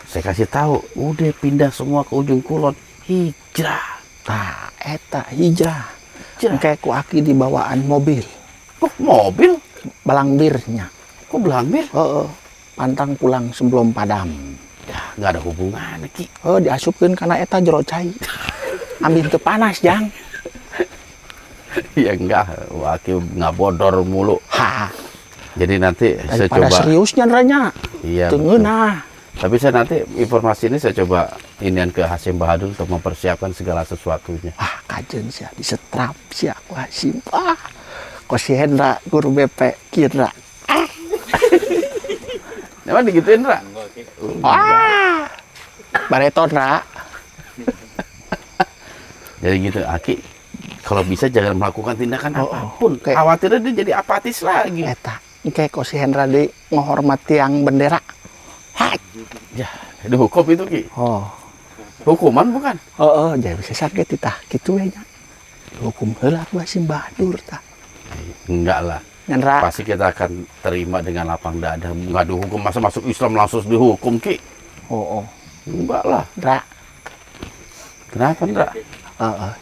Saya kasih tahu, udah pindah semua ke ujung kulon, hijrah. Tah, eta hijrah. Hijrah. Engke ku Aki di bawaan mobil. Kok mobil? Balangdirnya. Kok belambir? Heeh. Pantang pulang sebelum padam. Ya, nggak ada hubungannya, Ki. Diasupkeun kana eta jero cai. Ambil teu panas, Jang. Ya enggak, Aki nggak bodor mulu. Ha, Jadi nanti saya daripada coba. seriusnya nanya. Iya. Teu betul. ngeunah. Tapi saya nanti informasi ini saya coba inian ke Hasyim Bahadur untuk mempersiapkan segala sesuatunya. Wah, kajen sia disetrap sia ku Hasyim. Ko si Hendra guru BP kira. Emang digituin, Ra? Bareto Ra. Jadi gitu, Aki. Kalau bisa jangan melakukan tindakan apapun. Oke. Khawatirnya dia jadi apatis lagi. Eta, engke ko si Hendra di menghormati yang bendera. Ha. Ya, dihukum itu, Ki. Oh. Hukuman bukan? Jadi bisa sakit tah kitu we nya. Hukum heula ku Hasyim Bahadur tah. Enggak lah. Hendra. Pasti kita akan terima dengan lapang dada. Enggak dihukum, masa masuk Islam langsung dihukum, Ki? Oh. Enggak lah. Ra. Kenapa, Ndra?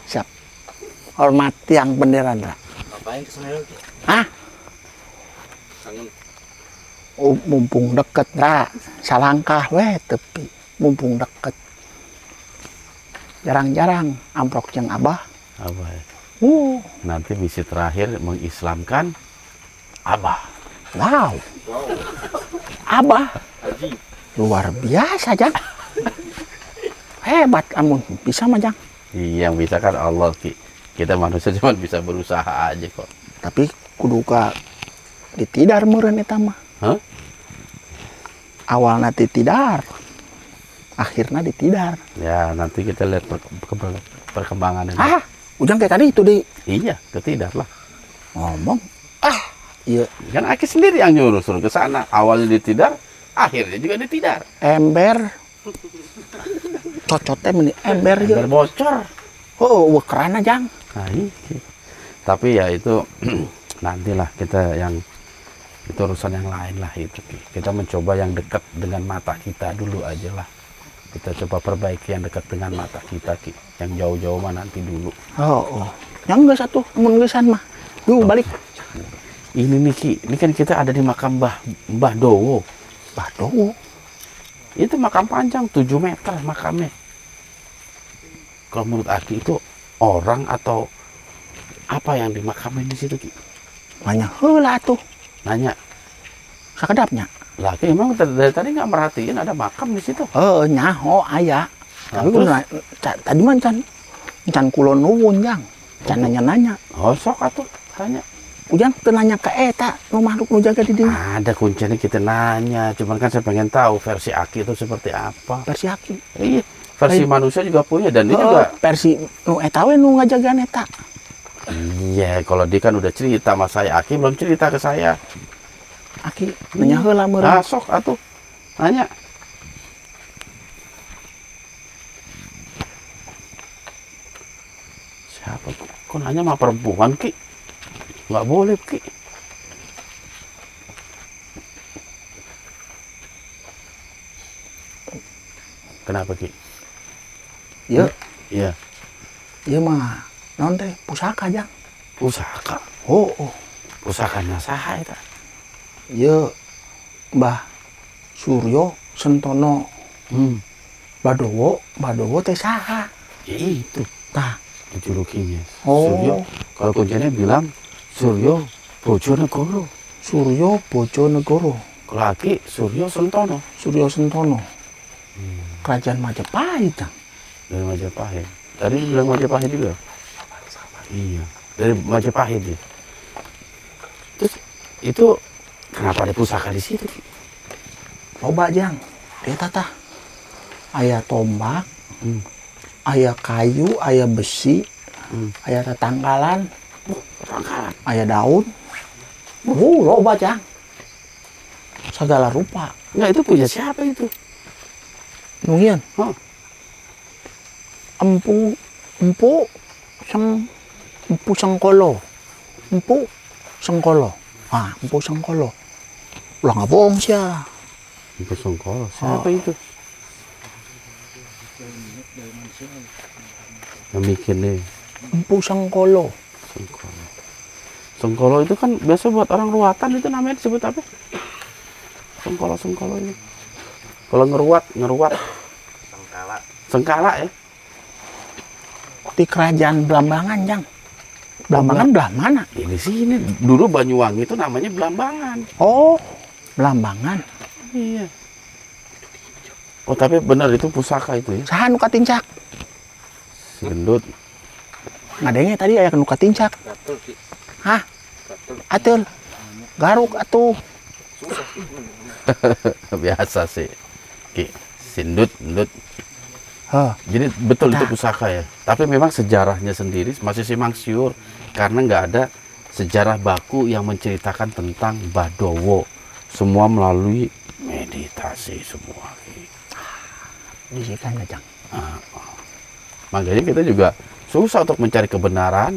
Siap. Hormati yang bendera Ndra. Ngapain kesana lagi? Hah? Oh, mumpung deket, Ra. Salangkah we tepi. Mumpung deket. Jarang-jarang amprok jeung Abah. Apa ya? Nanti misi terakhir mengislamkan Abah. Wow. Abah. Luar biasa, Jang. Hebat amun bisa mah, Jang. Iya, yang bisa kan Allah, Ki. Kita manusia cuma bisa berusaha aja kok. Tapi kudu ka ditidar meureun eta mah. Hah? Awalna ditidar. Akhirna ditidar. Ya, nanti kita lihat perkembangannya. Ujang kayak tadi itu di Iya, ketidar lah. ngomong. Iya, Kan Aki sendiri yang nyuruh suruh ke sana. Awalnya ditidar, akhirnya juga ditidar. ember. Cocotnya meni ember Biar ya. bocor. Oh, kerana Jang. Nah, iya. Tapi ya itu nantilah kita yang itu urusan yang lain lah itu, Ki. Kita mencoba yang dekat dengan mata kita dulu aja lah. Kita coba perbaiki yang dekat dengan mata kita, Ki. Yang jauh-jauh mah nanti dulu. Oh. Yang enggak satu, mun geusan mah. Yuk balik. Ini nih, Ki. Ini kan kita ada di makam Mbah Dowo. Badowo. Itu makam panjang 7 meter makamnya. Kalau menurut Aki itu orang atau apa yang dimakamin di situ, Ki? Banyak heula tuh. Nanya. sakedapnya. Lah, emang dari tadi nggak merhatiin ada makam di situ? Nyaho aya. Nah, Tapi tadi mah can kulo nuwun Jang. Can nanya-nanya. Oh, sok atuh tanya. Ujang teu nanya ka eta nu makhluk nu jaga di dieu. Ada kuncinya kita nanya, cuman kan saya pengen tahu versi Aki itu seperti apa. Versi Aki. Iya, versi manusia juga punya dan dia juga. Versi nu eta we nu ngajagaan eta. Iya, kalau dia kan udah cerita sama saya, Aki belum cerita ke saya. Aki nanya heula meureun. Ah, sok atuh. Nanya. Siapa? Kok nanya sama perempuan, Ki? Nggak boleh, Ki. Kenapa, Ki? Ieu, Iya. ieu mah naon teh pusaka Jang. Pusaka. Oh. Pusakanya saha eta? Ieu Mbah Suryo Sentono Badowo teh saha? Ya itu. Tah, Julukinya. Oh. Suryo. Kalau kuncinya bilang Suryo Bojonegoro. Suryo Bojonegoro. Kalau Aki Suryo Sentono. Suryo Sentono. Kerajaan Majapahit Jang. Dari Majapahit. Tadi bilang Majapahit juga. Iya. Dari Majapahit ya. Terus itu kenapa ada pusaka di situ? Loba Jang. Eta tah. Aya tombak, aya kayu, aya besi, aya tatangkalan, aya daun. Loba Jang. Segala rupa. Enggak, itu punya siapa itu? Nungien. Hah? Empu Sengkolo. Empu Sengkolo. Ah, Empu Sengkolo. Ulah ngabong sia. Empu Sengkolo. Siapa itu? Yang bikin nih. Empu Sengkolo. Sengkolo. Sengkolo itu kan biasa buat orang ruatan, itu namanya disebut apa? Sengkolo ini. Kalau ngeruat. Sengkala ya. Di kerajaan Blambangan Jang. Blambangan belah mana? Ya, di sini dulu Banyuwangi itu namanya Blambangan. Oh, Blambangan. Iya. Oh, tapi benar itu pusaka itu ya. Saha nu katincak? Si gendut. Ngadenge tadi aya nu katincak. Hah? Atul. Garuk atuh. Biasa sih. Ki, sindut. Hah. Jadi betul itu pusaka ya. Tapi memang sejarahnya sendiri masih simpang siur karena nggak ada sejarah baku yang menceritakan tentang Badowo. Semua melalui meditasi semua. Disikan Jang. Makanya kita juga susah untuk mencari kebenaran.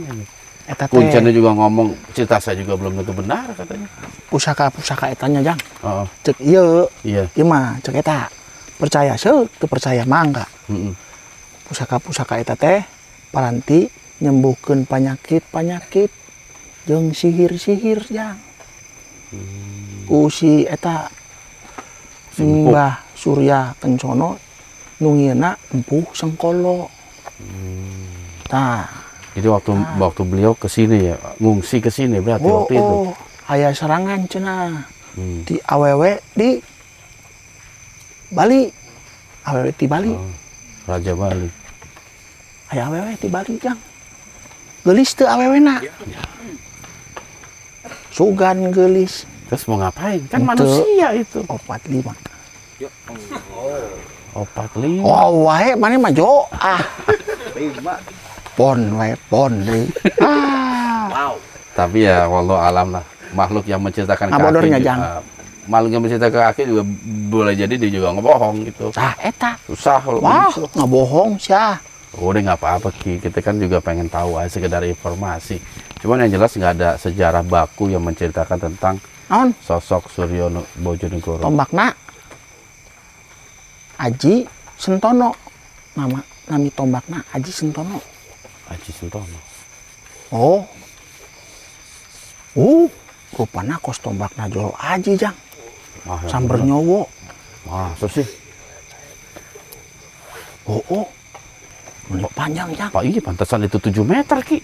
Eta teh Kuncinya juga ngomong cerita saya juga belum tentu benar katanya. pusaka etanya Jang. Oh, Cek ieu. iya. Ieu mah cek eta. Percaya teu percaya mangga. Pusaka eta teh paranti nyembuhkeun panyakit jeung sihir Jang. Ku si eta Mbah Surya Kencono nungieuna Empu Sengkolo. Tah, Jadi waktu beliau ke sini ya, ngungsi ke sini berarti waktu itu. Aya serangan cenah. Di awewe di Bali. Awewe di Bali. Raja Bali. Aya awewe di Bali Jang. Geulis teu awewena. Sugan geulis. Terus mau ngapain? Kan Ente. manusia itu. 45. 45. Oh, wae mana mah jo. Pon deui. Tapi ya wallahu alam lah. Makhluk yang menceritakan Ngabodornya, kaki Jang. makhluk yang menceritakan kaki juga boleh jadi dia juga ngebohong gitu. Tah eta. Susah kalau Wah, begitu. ngabohong sia. Udah nggak apa-apa Ki. Kita kan juga pengen tahu aja sekedar informasi. Cuman yang jelas nggak ada sejarah baku yang menceritakan tentang Naon? sosok Suryo Bojonegoro. Tombakna Aji Sentono. Nami tombakna Aji Sentono. Haji Sultono. Oh. Rupana kos tombakna Jolo Aji Jang. Samber nyowo. Masa sih? Ini panjang Jang. Pak iya pantesan itu 7 meter Ki.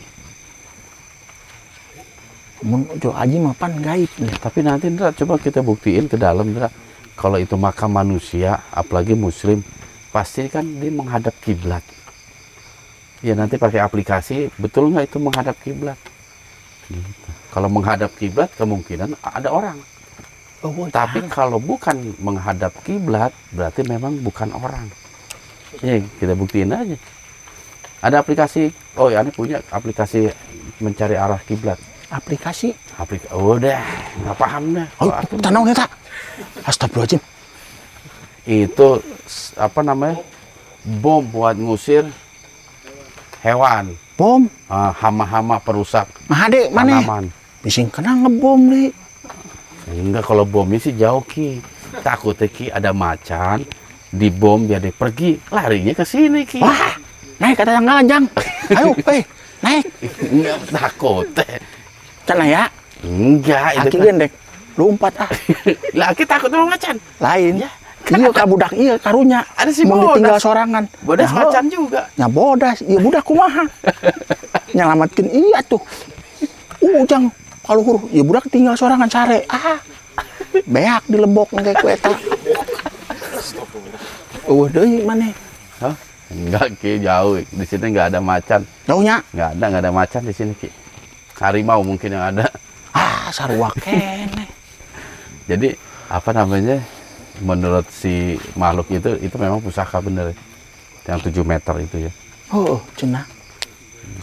mun Jo Aji mah pan gaib nih. Tapi nanti Ndra, coba kita buktiin ke dalam Ndra. Kalau itu makam manusia, apalagi muslim, pasti kan dia menghadap kiblat. Ya nanti pakai aplikasi, betul nggak itu menghadap kiblat? Gitu. Kalau menghadap kiblat kemungkinan ada orang. Oh, Tapi kalau bukan menghadap kiblat, berarti memang bukan orang. Ya kita buktiin aja. Ada aplikasi, oh ya ini punya aplikasi mencari arah kiblat. aplikasi. Udah, nggak paham dah. Oh, tanah tak. Astagfirullahaladzim. Itu apa namanya? Bom buat ngusir hewan. Bom. Hama-hama perusak Mahade mana? tanaman. Bising kena ngebom li. Enggak, kalau bomnya sih jauh Ki. Takutnya Ki ada macan dibom biar dia pergi, larinya ke sini Ki. Wah, naik kata yang ngalanjang. Ayo, naik. Enggak takut teh. Cana ya. Enggak, Aki itu gendek. Lu umpat ah. lah Ki takut sama macan. Lain. Ya, Iya ka budak iya karunya. Ada si mau bodas. ditinggal sorangan. Bodas Nah, macan juga. nya bodas, iya budak kumaha. Nyelamatkeun iya tuh. Ujang kalau huruf, iya budak tinggal sorangan sare. Beak dilebok kayak ku eta. Deui maneh. Hah? Enggak Ki, jauh. Di sini enggak ada macan. Jauhnya. Enggak ada macan di sini Ki. Harimau mungkin yang ada. Sarua keneh. Jadi apa namanya? Menurut si makhluk itu memang pusaka bener. Yang 7 meter itu ya. Oh, cenah.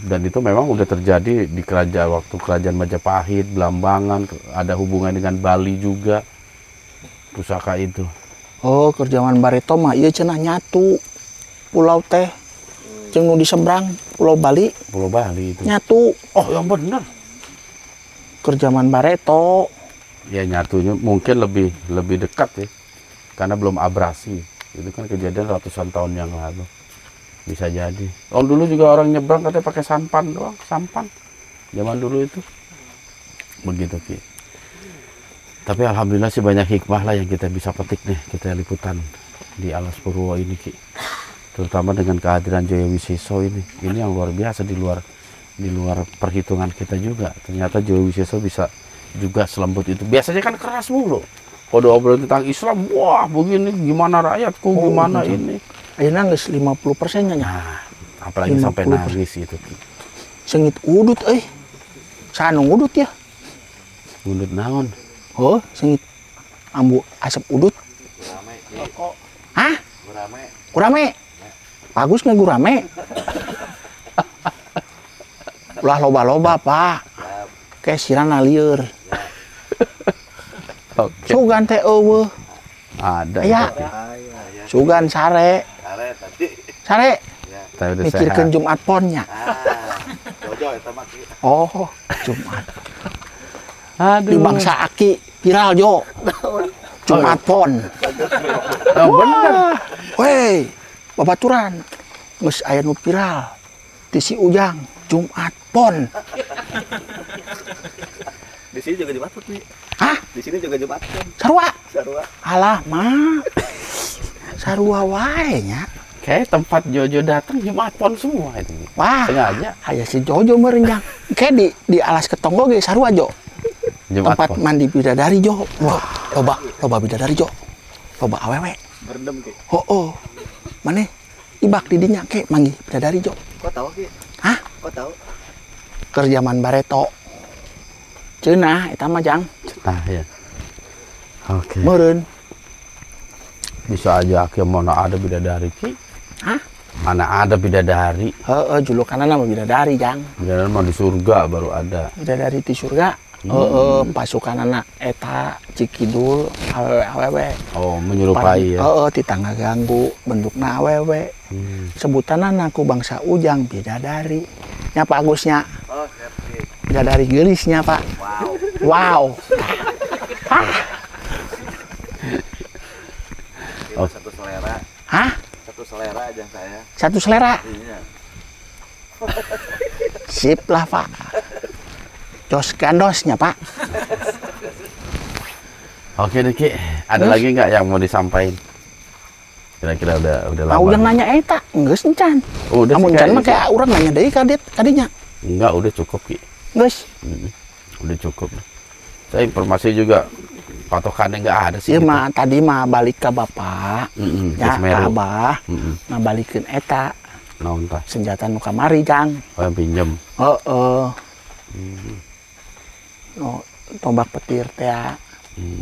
Dan itu memang udah terjadi di kerajaan Majapahit, Belambangan, ada hubungan dengan Bali juga. Pusaka itu. Oh, kerjaan Barito mah ieu cenah nyatu. Pulau teh jeung nu di seberang Pulau Bali Pulau Bali itu. nyatu. Oh, yang bener. Kerjaan Barito. Ya nyatunya mungkin lebih dekat ya. Karena belum abrasi. Itu kan kejadian ratusan tahun yang lalu. Bisa jadi. Oh, dulu juga orang nyebrang katanya pakai sampan doang, sampan. Zaman dulu itu. Begitu Ki. Tapi alhamdulillah sih banyak hikmah lah yang kita bisa petik nih, kita liputan di Alas Purwo ini Ki. Terutama dengan kehadiran Joyo Wiseso ini. Ini yang luar biasa di luar perhitungan kita juga. Ternyata Joyo Wiseso bisa juga selembut itu. Biasanya kan keras mulu. Kalau obrol tentang Islam, wah begini gimana rakyatku, gimana ini. Ayeuna geus 50% nya. Nah, apalagi sampai 50%. nangis itu. Sengit udut Sanu udut ya. Udut naon? Oh, sengit ambu asap udut. Hah? Gurame. Bagus nggak gurame? Ulah loba-loba, Pak. Kayak sirana lieur. Oke. Sugan teh eueuh. Ada. Aya. Sugan sare. Sare. Tapi udah Mikirkeun sehat. Jumat Ponnya. Oh, Jumat. Di bangsa Aki viral Jo. Jumat Pon. Oh, bener. Weh, babaturan. Geus aya nu viral. Di si Ujang, Jumat Pon. Di sini juga Jumat nih. Hah? Di sini juga Jumat kan. Sarua. Sarua. Alah, mah. Sarua wae nya. Kayak tempat Jojo datang Jumat Pon semua itu. Wah, Sengaja. aya si Jojo merenjang. Kayak di alas ketonggo ge sarua Jo. Jumat Tempat Pon. mandi bidadari Jo. Wah, loba bidadari Jo. Loba awewe. Berendam ki. Oh. Maneh ibak di dinya ke manggih bidadari Jo. Kok tahu ki? Hah? Kok tahu? Kerjaman Bareto. Cenah eta mah Jang. Nah, ya. Oke. Meureun. Bisa aja Ki mana ada bidadari Ki. Hah? Mana ada bidadari. Heeh, julukanna mah bidadari Jang. Bidadari mah di surga baru ada. Bidadari di surga. Pasukanana eta Cikidul awewe. Oh, menyerupai ya. Ti tangga ganggu bentukna awewe. Sebutanana ku bangsa Ujang bidadari. Nya Pak Agusnya. Oh, siap ki. Bidadari geulisnya Pak. Wow. Ini satu selera. Hah? Satu selera aja saya. Satu selera. Iya. Sip lah Pak. Jos gandosnya Pak. Oke deh Ki. Ada lagi nggak yang mau disampaikan? Kira-kira udah lama. Ujang nanya eta, geus encan. Udah sih Amun encan kayaknya. mah kayak urang nanya deui ka kadinya. Enggak, udah cukup Ki. Geus. Udah cukup. Saya informasi juga patokannya nggak ada sih. Iya gitu. mah tadi mah balik ke bapak, ya ke Semeru. abah, nah balikin eta Naon tah? senjata nu kamari Jang. Oh, yang pinjem. No, tombak petir teh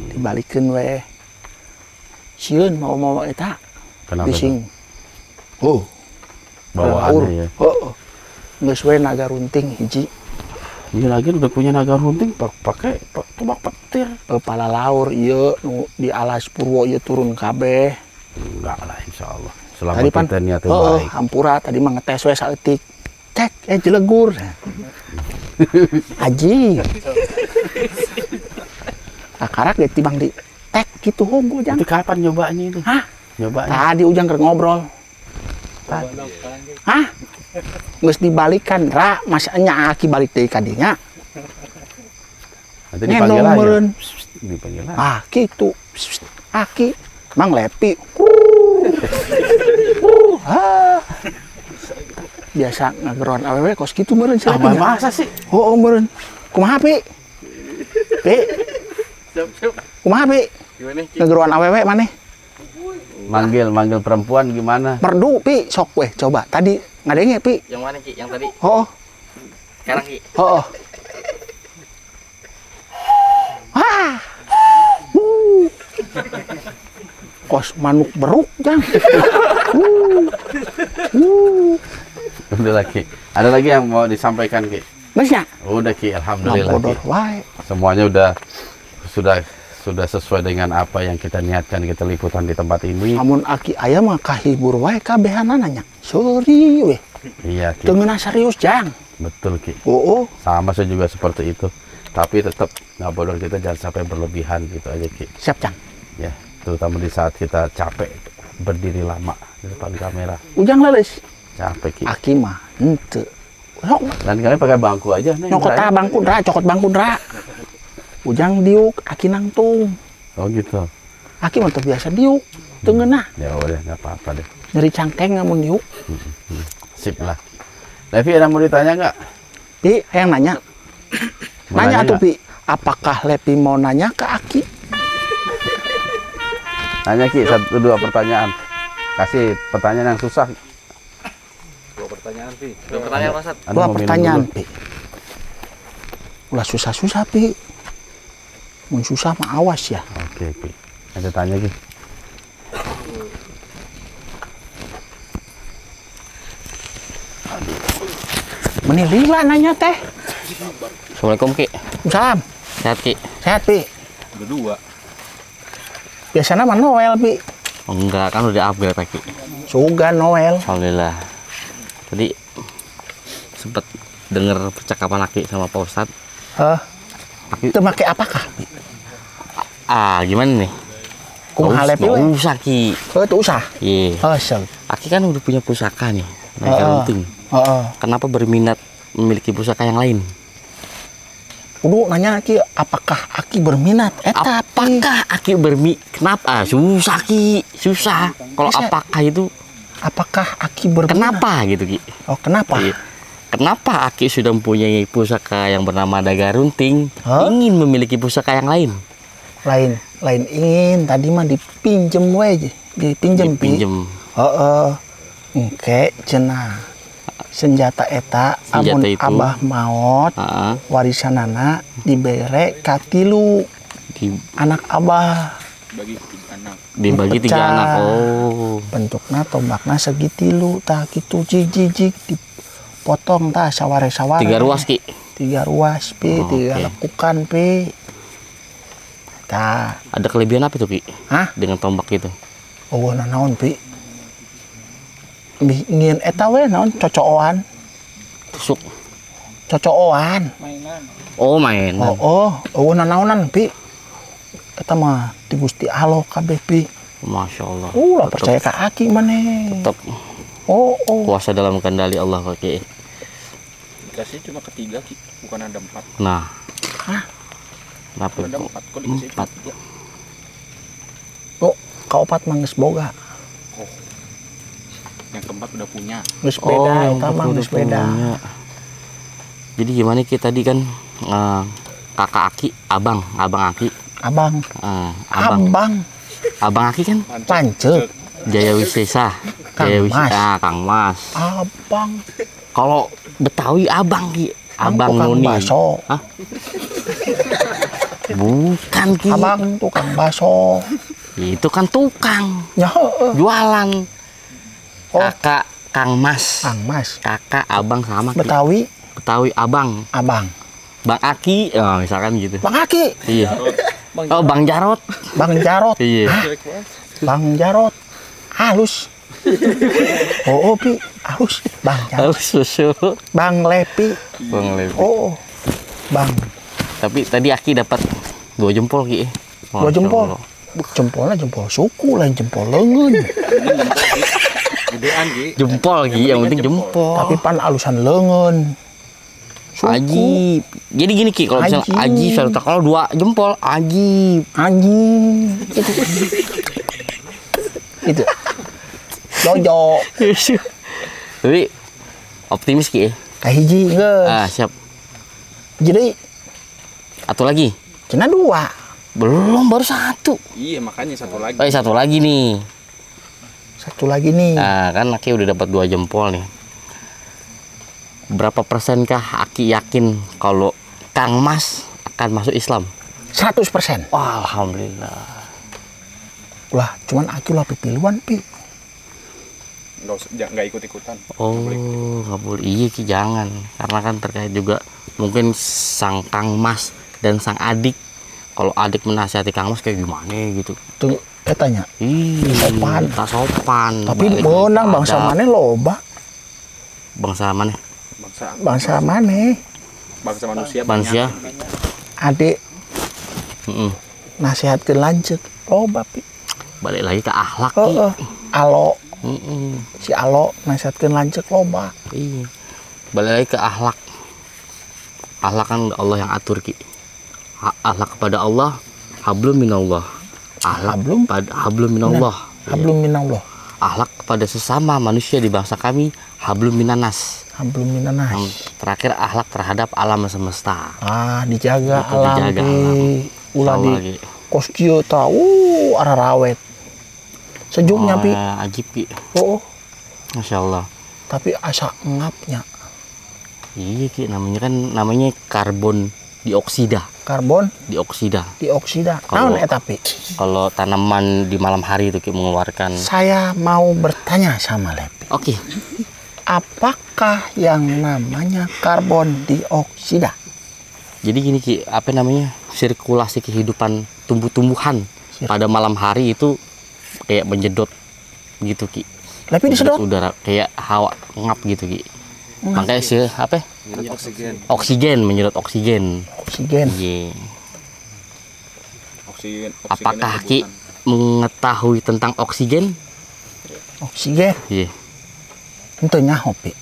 dibalikin we. Sieun mau eta Kenapa? bising. Bawaannya ya. Geus we naga runting hiji. Iya lagi udah punya naga runting pakai tombak petir. Pala laur ieu nu di alas Purwo ieu turun kabeh. Enggak lah insya Allah. Selama Tadi pan kita niatnya baik. hampura tadi mah ngetes we saeutik. Cek jelegur. Aji. Akarak ge tibang di tek gitu honggo Jang. Itu kapan nyobanya itu? Hah? Nyobanya. Tadi Ujang keur ngobrol. Hah? Geus dibalikan ra, masa nya aki balik deui ka dinya. Nanti dipanggil Ngendong aja. meureun. Dipanggil aja. Ah, kitu. Aki Mang Lepi. Biasa ngageron awewe kos kitu meureun sih. Masa sih? Oh, meureun. Kumaha, Pi? Pi. Kumaha, Pi? Ngageron awewe maneh? Manggil perempuan gimana? Merdu, Pi. Sok weh, coba. Tadi ngadenge, Pi. Yang mana Ki? Yang tadi? Oh, Sekarang Ki. oh. Wah. Kos manuk beruk, Jang. Udah lagi. Ada lagi yang mau disampaikan Ki? Masya? Udah Ki, alhamdulillah Ki. Bodor wae. Semuanya sudah sesuai dengan apa yang kita niatkan kita liputan di tempat ini. Amun aki aya mah kahibur wae kabehanana nya. Sorry we. Iya Ki. Teu ngeuna serius, Jang. Betul Ki. Oh. Sama saya juga seperti itu. Tapi tetap nggak bodor kita jangan sampai berlebihan gitu aja Ki. Siap, Jang. Ya, terutama di saat kita capek berdiri lama di depan kamera. Ujang leles. Capek Ki. Aki mah henteu. Sok Dan kalian pakai bangku aja nih. nyokot Indra, ya. bangku dra, cokot bangku dra. Ujang diuk, aki nangtung. Oh gitu. Aki mah teu biasa diuk. Teu ngeunah. Ya udah nggak apa-apa deh. Nyeri cangkeng ngamun diuk. Sip lah. Levi ada mau ditanya nggak? Pi, hayang nanya. Mau Nanya atuh, nggak? Pi. Apakah Lepi mau nanya ke Aki? Nanya Ki, 1-2 pertanyaan. Kasih pertanyaan yang susah. Dua pertanyaan Pak Sat. Anu Dua mau minum pertanyaan, dulu. Pi. Ulah susah-susah, Pi. Mun susah mah awas ya. Oke, Pi. Ada tanya Ki. Meni lila nanya teh. Assalamualaikum Ki. Salam. Sehat Ki. Sehat, Pi. Berdua. Biasanya mah Noel, Pi. Oh, enggak, kan udah upgrade Ki. Sugan Noel. Alhamdulillah. Tadi sempet denger percakapan Aki sama Pak Ustadz. Itu make apakah, Pi? Gimana nih? Kumaha Lepi we? Nggak usah Ki. Teu usah. Iya. Asal. Aki kan udah punya pusaka nih. Naga runting. Heeh. Kenapa berminat memiliki pusaka yang lain? Kudu nanya Ki, apakah Aki berminat? Eta, Pi. Apakah Aki kenapa? Susah Ki, susah. Kalau Bisa. apakah itu Apakah Aki berminat? kenapa gitu Ki? Oh, kenapa? Iya. Kenapa Aki sudah mempunyai pusaka yang bernama Naga Runting, Hah? ingin memiliki pusaka yang lain? Lain ingin, tadi mah dipinjem we, dipinjem, Pi. Pinjem. Heeh. Engke cenah. Senjata eta Senjata amun itu. Abah maot Heeh. warisanana dibere ka 3 anak Abah. Dibagi 3 Pecah. anak. Oh. Bentukna tombakna segi 3 tah kitu jijik dipotong tah saware-saware. 3 ruas Ki. 3 ruas, Pi, Oh, 3 oke. lekukan, Pi. Tah, Ada kelebihan apa tuh Ki? hah? Dengan tombak itu? Oh, naon, Pi? Ngin eta we naon cocokan. Tusuk. Cocokan. Oh main. Oh, naonan, Pi. Eta mah di Gusti Allah kabeh, Pi. Masya Allah. Lah percaya ka Aki maneh. Tetap Oh. kuasa dalam kendali Allah Pak Ki. Dikasih cuma ketiga Ki, bukan ada 4. Nah. Kenapa? Ada 4 kok dikasih 4. 3. Oh, kaopat mah geus boga. Yang keempat udah punya. Geus beda, eta mah betul, geus beda. punya. Jadi gimana Ki tadi kan kakak Aki, abang Aki. Abang. Abang. Abang Aki kan Lancet. Jaya Wisesa. Kang Jaya Mas. Wisesa, Kang Mas. Abang. Kalau Betawi abang Ki. Abang tukang Noni. bakso. Hah? Bukan Ki. Abang tukang bakso. Itu kan tukang Ya, jualan. Oh. Kakak Kang Mas. Kang Mas. Kakak abang sama Ki. Betawi, Betawi abang. abang. Bang Aki, oh, misalkan gitu. Bang Aki, Iya. Oh, Bang Jarot. Bang Jarot. Iya. Bang Jarot. Halus. Oh, Pi, halus. Bang Jarot. Harus susu. Bang Lepi. Bang Levi. Oh, Bang. Tapi tadi Aki dapat 2 jempol Ki. 2 jempol. Masya Allah. Jempolnya jempol suku, lain jempol lengan. Gedean Ki. Jempol Ki, yang penting jempol. Tapi pan alusan lengan. Suku. Ajib. Jadi gini Ki, kalau misalnya Ajib. ajib, kalau 2 jempol ajib. Anjing. Itu. Jojo. Tapi optimis Ki. Kahiji geus. Siap. Jadi Satu lagi. cenah 2. Belum, baru 1. Iya, makanya satu lagi. Satu lagi nih. Satu lagi nih. Nah, kan Aki udah dapat 2 jempol nih. Berapa persenkah Aki yakin kalau Kang Mas akan masuk Islam? 100%. Wah, alhamdulillah. Lah, cuman aku lah pipiluan, Pi. Nggak ikut-ikutan. Oh, nggak boleh. Iya Ki, jangan. Karena kan terkait juga mungkin sang Kang Mas dan sang adik. Kalau adik menasihati Kang Mas kayak gimana gitu. Tuh, tanya. Sopan. Tak sopan. Tapi Balik menang adab. bangsa mana loba? Bangsa mana? Bangsa mana? Bangsa manusia. Manusia. Adik Mm-mm. nasihatkeun lanceuk loba, Pi. Balik lagi ke akhlak Ki. Heeh. Alo, Mm-mm. si Alo nasihatkeun lanceuk loba. Iya. Balik lagi ke akhlak. Akhlak kan Allah yang atur Ki. Akhlak kepada Allah, hablum minallah. Akhlak Hablum? pada hablum minallah. Hablum minallah. Akhlak kepada sesama manusia di bangsa kami, hablum minanas. Hablum minanas. Yang terakhir akhlak terhadap alam semesta. Dijaga Itu alam, dijaga Pi. alam. Ulah Tahu di lagi. kos kieu tah arah rawet. Sejuknya, Pi. Ajib Ki. Oh, Masya Allah. tapi asa ngapnya. Iya Ki, namanya karbon dioksida. Karbon Dioksida. dioksida. Kalau- Naon eta, Pi? Kalau tanaman di malam hari itu Ki mengeluarkan. Saya mau bertanya sama Lepi. Oke. Apakah yang namanya karbon dioksida? Jadi gini Ki, apa namanya? Sirkulasi kehidupan tumbuh-tumbuhan pada malam hari itu kayak menyedot gitu Ki. Lepi disedot? Udara kayak hawa ngap gitu Ki. Makanya sih apa? Oksigen. Oksigen, menyedot oksigen. Oksigen. Iya. Oksigen. Apakah Ki mengetahui tentang oksigen? Oksigen. Iya. Itu nyaho, Pi.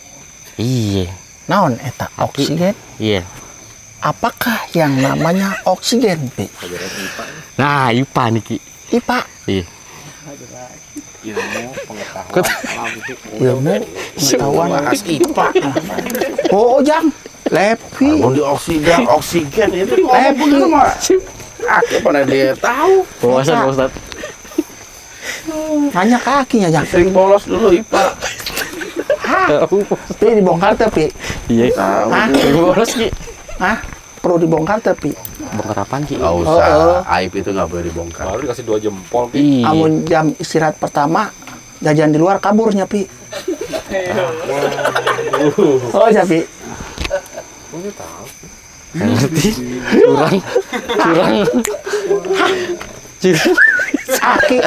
Iya. Naon eta Aki. oksigen? Iya. Apakah yang namanya oksigen, Pi? Nah, IPA nih Ki. IPA. Iya. Ilmu pengetahuan alam itu. Ilmu pengetahuan. Bahas IPA. Oh, Jang. Lepi. Karbon dioksida, oksigen itu ngomong bener mah. Aku pernah dia tahu. Wawasan Pak Ustaz. Nanya kakinya, Jang. Sering bolos dulu IPA. Pi dibongkar teh, Pi. Iya. Hah? Boros Ki. Hah? Perlu dibongkar teh, Pi. Bongkar apaan Ki? Nggak usah, aib itu nggak boleh dibongkar. Baru dikasih 2 jempol. Iya. Amun jam istirahat pertama jajan di luar kaburnya, Pi. Oh, ya, Pi. Ngerti? Curang. Sakit.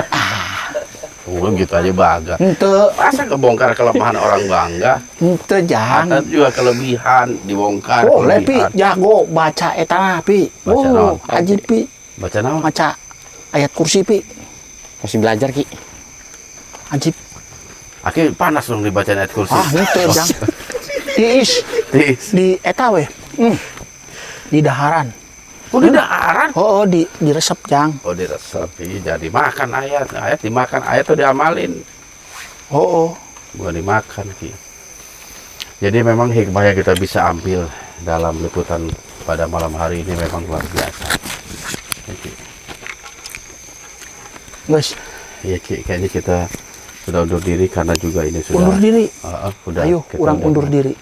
Oh, gitu aja bangga. Henteu, Masa kebongkar kelemahan orang bangga? henteu Jang. Ada juga kelebihan dibongkar. Oh, Lepi kelebihan. jago baca eta, Pi. Baca naon? Haji, Pi. Baca naon? Baca ayat kursi, Pi. Masih belajar Ki. Haji. Aki panas dong dibaca ayat kursi. Henteu Jang. Diis di eta we. Di daharan. Udah daharan. Oh, di resep Jang. Oh, diresepi. Jadi makan ayat. Ayat dimakan. Ayat tuh diamalin. Oh. Bukan dimakan, Ki. Jadi memang hikmah yang kita bisa ambil dalam liputan pada malam hari ini memang luar biasa. Oke. Guys, Ya Ki, kayaknya kita sudah undur diri karena juga ini sudah undur diri. udah Ayo, kita orang udah- undur diri.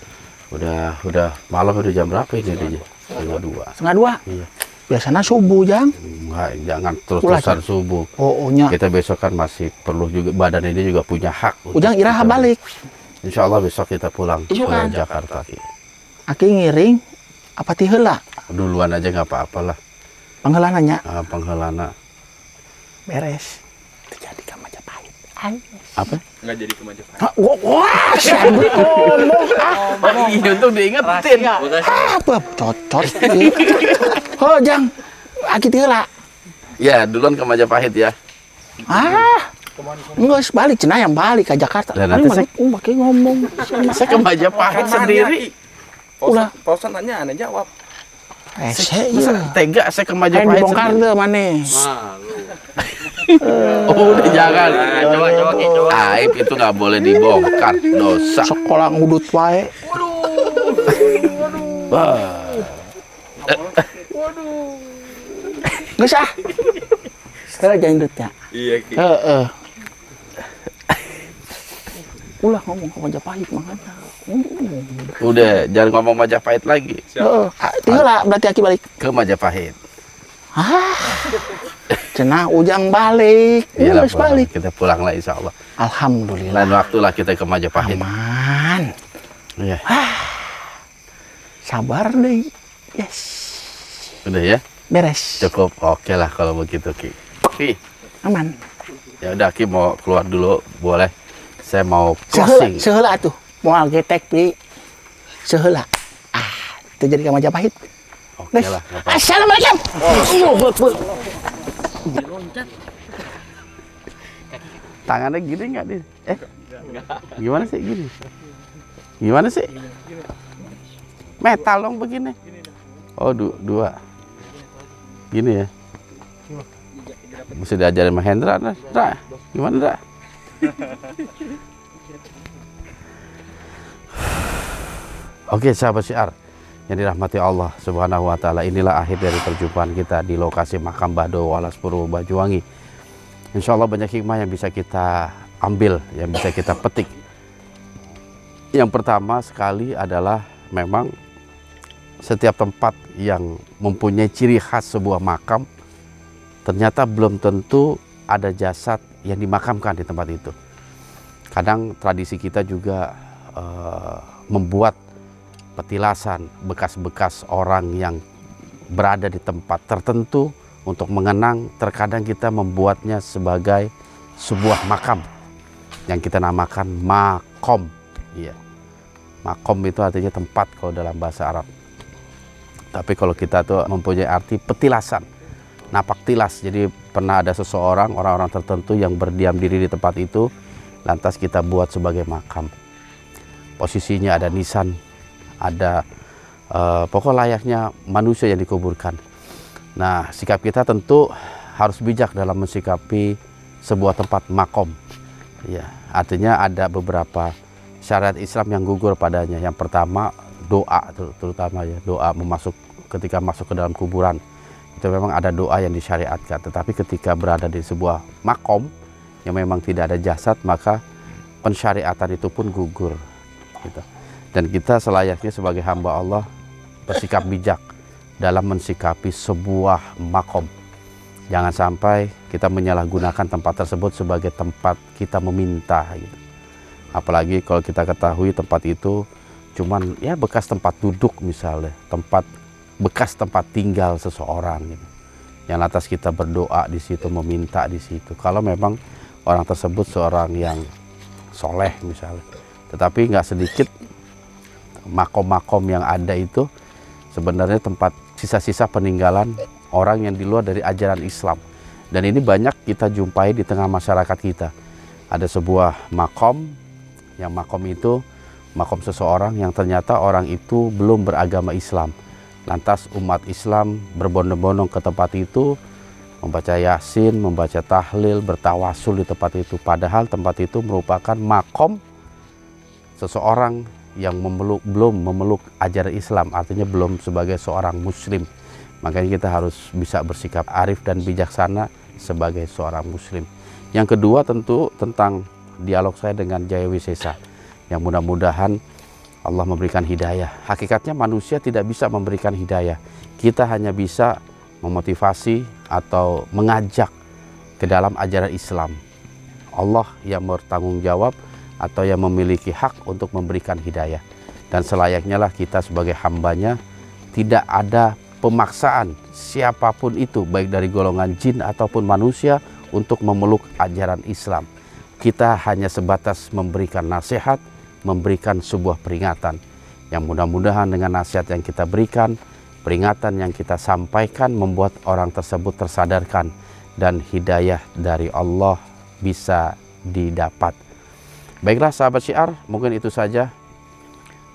Udah malam, udah jam berapa ini dia? Setengah 2. Setengah 2. Iya. Biasanya subuh, Jang. Enggak, jangan terus-terusan subuh. Oh, nya. Kita besok kan masih perlu juga, badan ini juga punya hak. untuk Ujang iraha kita- balik. Insya Allah besok kita pulang Iya ke kan? Jakarta. Ki. Aki ngiring apa ti heula? Duluan aja nggak apa-apalah. Pangheulana Penghelana. beres. Terjadi ka Majapahit. Apa? Nggak jadi ke Majapahit. Wah, sambil ngomong. Iya, untuk diingetin. Apa cocot. Oh, Jang. Aki ti heula. Ya, duluan ke Majapahit ya. Enggak balik cenah yang balik ke Jakarta. Lah, nanti saya- pakai ngomong. Saya ke Majapahit sendiri. Ulah. Pausan nanya, aneh jawab. Saya Masa tega saya ke Yang Majapahit dibongkar sendiri. deh mana? Oh, udah jangan. Coba. Aib itu nggak boleh dibongkar, dosa. Sekolah ngudut wae. Nggak sah. Sekarang jangan dutnya. Iya, Ki. Ulah ngomong ke Majapahit makanya. Udah, jangan ngomong Majapahit lagi. Tinggal lah berarti Aki balik. Ke Majapahit. Cenah Ujang balik. Iyalah, Harus balik. kita pulang lah insya Allah. Alhamdulillah. Lain waktu lah kita ke Majapahit. Aman. Iya. Sabar deh. Yes. Udah ya, Beres. cukup. Oke lah kalau begitu Ki. Ki, Aman. ya udah Ki mau keluar dulu, boleh? Saya mau Seheula, closing. seheula tuh. Moal getek beli. Seheula. Itu jadi ke Majapahit. Oke lah. nggak apa-apa. Assalamualaikum. Tangannya gini nggak nih? Gimana sih gini? Gimana sih? Metal dong begini. Oh, dua. Gini ya. Mesti diajarin sama Hendra, Dra. Gimana, Dra? Oke, sahabat syiar yang dirahmati Allah Subhanahu wa taala, inilah akhir dari perjumpaan kita di lokasi makam Bado Walas Purwo Banyuwangi. Insya Allah banyak hikmah yang bisa kita ambil, yang bisa kita petik. Yang pertama sekali adalah memang setiap tempat yang mempunyai ciri khas sebuah makam, ternyata belum tentu ada jasad yang dimakamkan di tempat itu. Kadang tradisi kita juga membuat petilasan bekas-bekas orang yang berada di tempat tertentu untuk mengenang. Terkadang kita membuatnya sebagai sebuah makam yang kita namakan makom. Iya, makom itu artinya tempat kalau dalam bahasa Arab. Tapi kalau kita tuh mempunyai arti petilasan, napak tilas. Jadi pernah ada seseorang, orang-orang tertentu yang berdiam diri di tempat itu, lantas kita buat sebagai makam. Posisinya ada nisan, ada pokok layaknya manusia yang dikuburkan. Nah, sikap kita tentu harus bijak dalam mensikapi sebuah tempat makom. Ya, artinya ada beberapa syariat Islam yang gugur padanya. Yang pertama, doa, terutama ya, doa ketika masuk ke dalam kuburan. Itu memang ada doa yang disyariatkan. Tetapi ketika berada di sebuah makom yang memang tidak ada jasad, maka pensyariatan itu pun gugur. Gitu. Dan kita selayaknya sebagai hamba Allah bersikap bijak dalam mensikapi sebuah makom. Jangan sampai kita menyalahgunakan tempat tersebut sebagai tempat kita meminta. Gitu. Apalagi kalau kita ketahui tempat itu cuman ya bekas tempat duduk misalnya, bekas tempat tinggal seseorang. Gitu. Yang lantas kita berdoa di situ, meminta di situ. Kalau memang orang tersebut seorang yang soleh misalnya. Tetapi nggak sedikit makom-makom yang ada itu sebenarnya tempat sisa-sisa peninggalan orang yang di luar dari ajaran Islam. Dan ini banyak kita jumpai di tengah masyarakat kita. Ada sebuah makom, yang makom itu makom seseorang yang ternyata orang itu belum beragama Islam. Lantas umat Islam berbondong-bondong ke tempat itu, membaca Yasin, membaca tahlil, bertawasul di tempat itu. Padahal tempat itu merupakan makom seseorang yang belum memeluk ajaran Islam, artinya belum sebagai seorang muslim. Makanya kita harus bisa bersikap arif dan bijaksana sebagai seorang muslim. Yang kedua tentu tentang dialog saya dengan Jaya Wisesa, yang mudah-mudahan Allah memberikan hidayah. Hakikatnya manusia tidak bisa memberikan hidayah. Kita hanya bisa memotivasi atau mengajak ke dalam ajaran Islam. Allah yang bertanggung jawab atau yang memiliki hak untuk memberikan hidayah. Dan selayaknya lah kita sebagai hambanya, tidak ada pemaksaan siapapun itu, baik dari golongan jin ataupun manusia, untuk memeluk ajaran Islam. Kita hanya sebatas memberikan nasihat, memberikan sebuah peringatan. Yang mudah-mudahan dengan nasihat yang kita berikan, peringatan yang kita sampaikan, membuat orang tersebut tersadarkan dan hidayah dari Allah bisa didapat. Baiklah sahabat Syiar, mungkin itu saja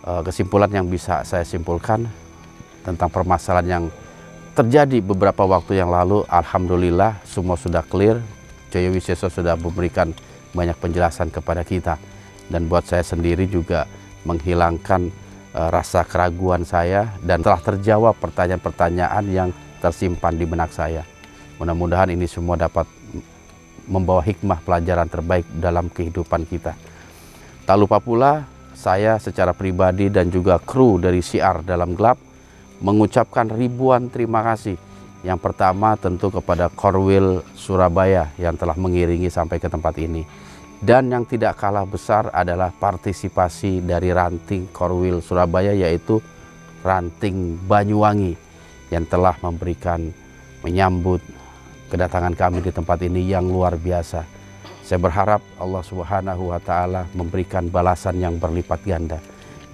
kesimpulan yang bisa saya simpulkan tentang permasalahan yang terjadi beberapa waktu yang lalu. Alhamdulillah semua sudah clear. Jaya Wisesa sudah memberikan banyak penjelasan kepada kita, dan buat saya sendiri juga menghilangkan rasa keraguan saya, dan telah terjawab pertanyaan-pertanyaan yang tersimpan di benak saya. Mudah-mudahan ini semua dapat membawa hikmah pelajaran terbaik dalam kehidupan kita. Tak lupa pula saya secara pribadi dan juga kru dari Syiar Dalam Gelap mengucapkan ribuan terima kasih. Yang pertama tentu kepada Korwil Surabaya yang telah mengiringi sampai ke tempat ini. Dan yang tidak kalah besar adalah partisipasi dari ranting Korwil Surabaya, yaitu ranting Banyuwangi, yang telah menyambut kedatangan kami di tempat ini yang luar biasa. Saya berharap Allah Subhanahu wa Ta'ala memberikan balasan yang berlipat ganda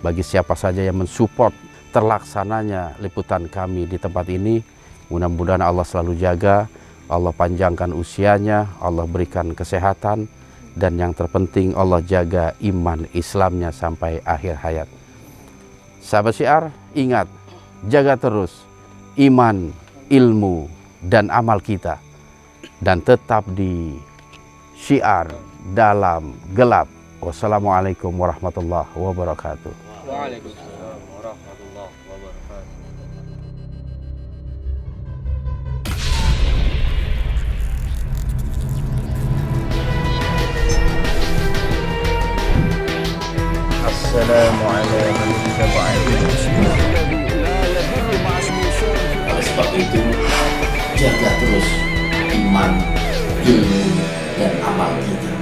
bagi siapa saja yang mensupport terlaksananya liputan kami di tempat ini. Mudah-mudahan Allah selalu jaga, Allah panjangkan usianya, Allah berikan kesehatan, dan yang terpenting Allah jaga iman Islamnya sampai akhir hayat. Sahabat Syiar, ingat, jaga terus iman, ilmu, dan amal kita, dan tetap di Syiar Dalam Gelap. Wassalamualaikum warahmatullahi wabarakatuh. Waalaikumsalam warahmatullahi wabarakatuh. Assalamualaikum Oleh sebab itu, jaga terus iman, ilmu, dan amal kita.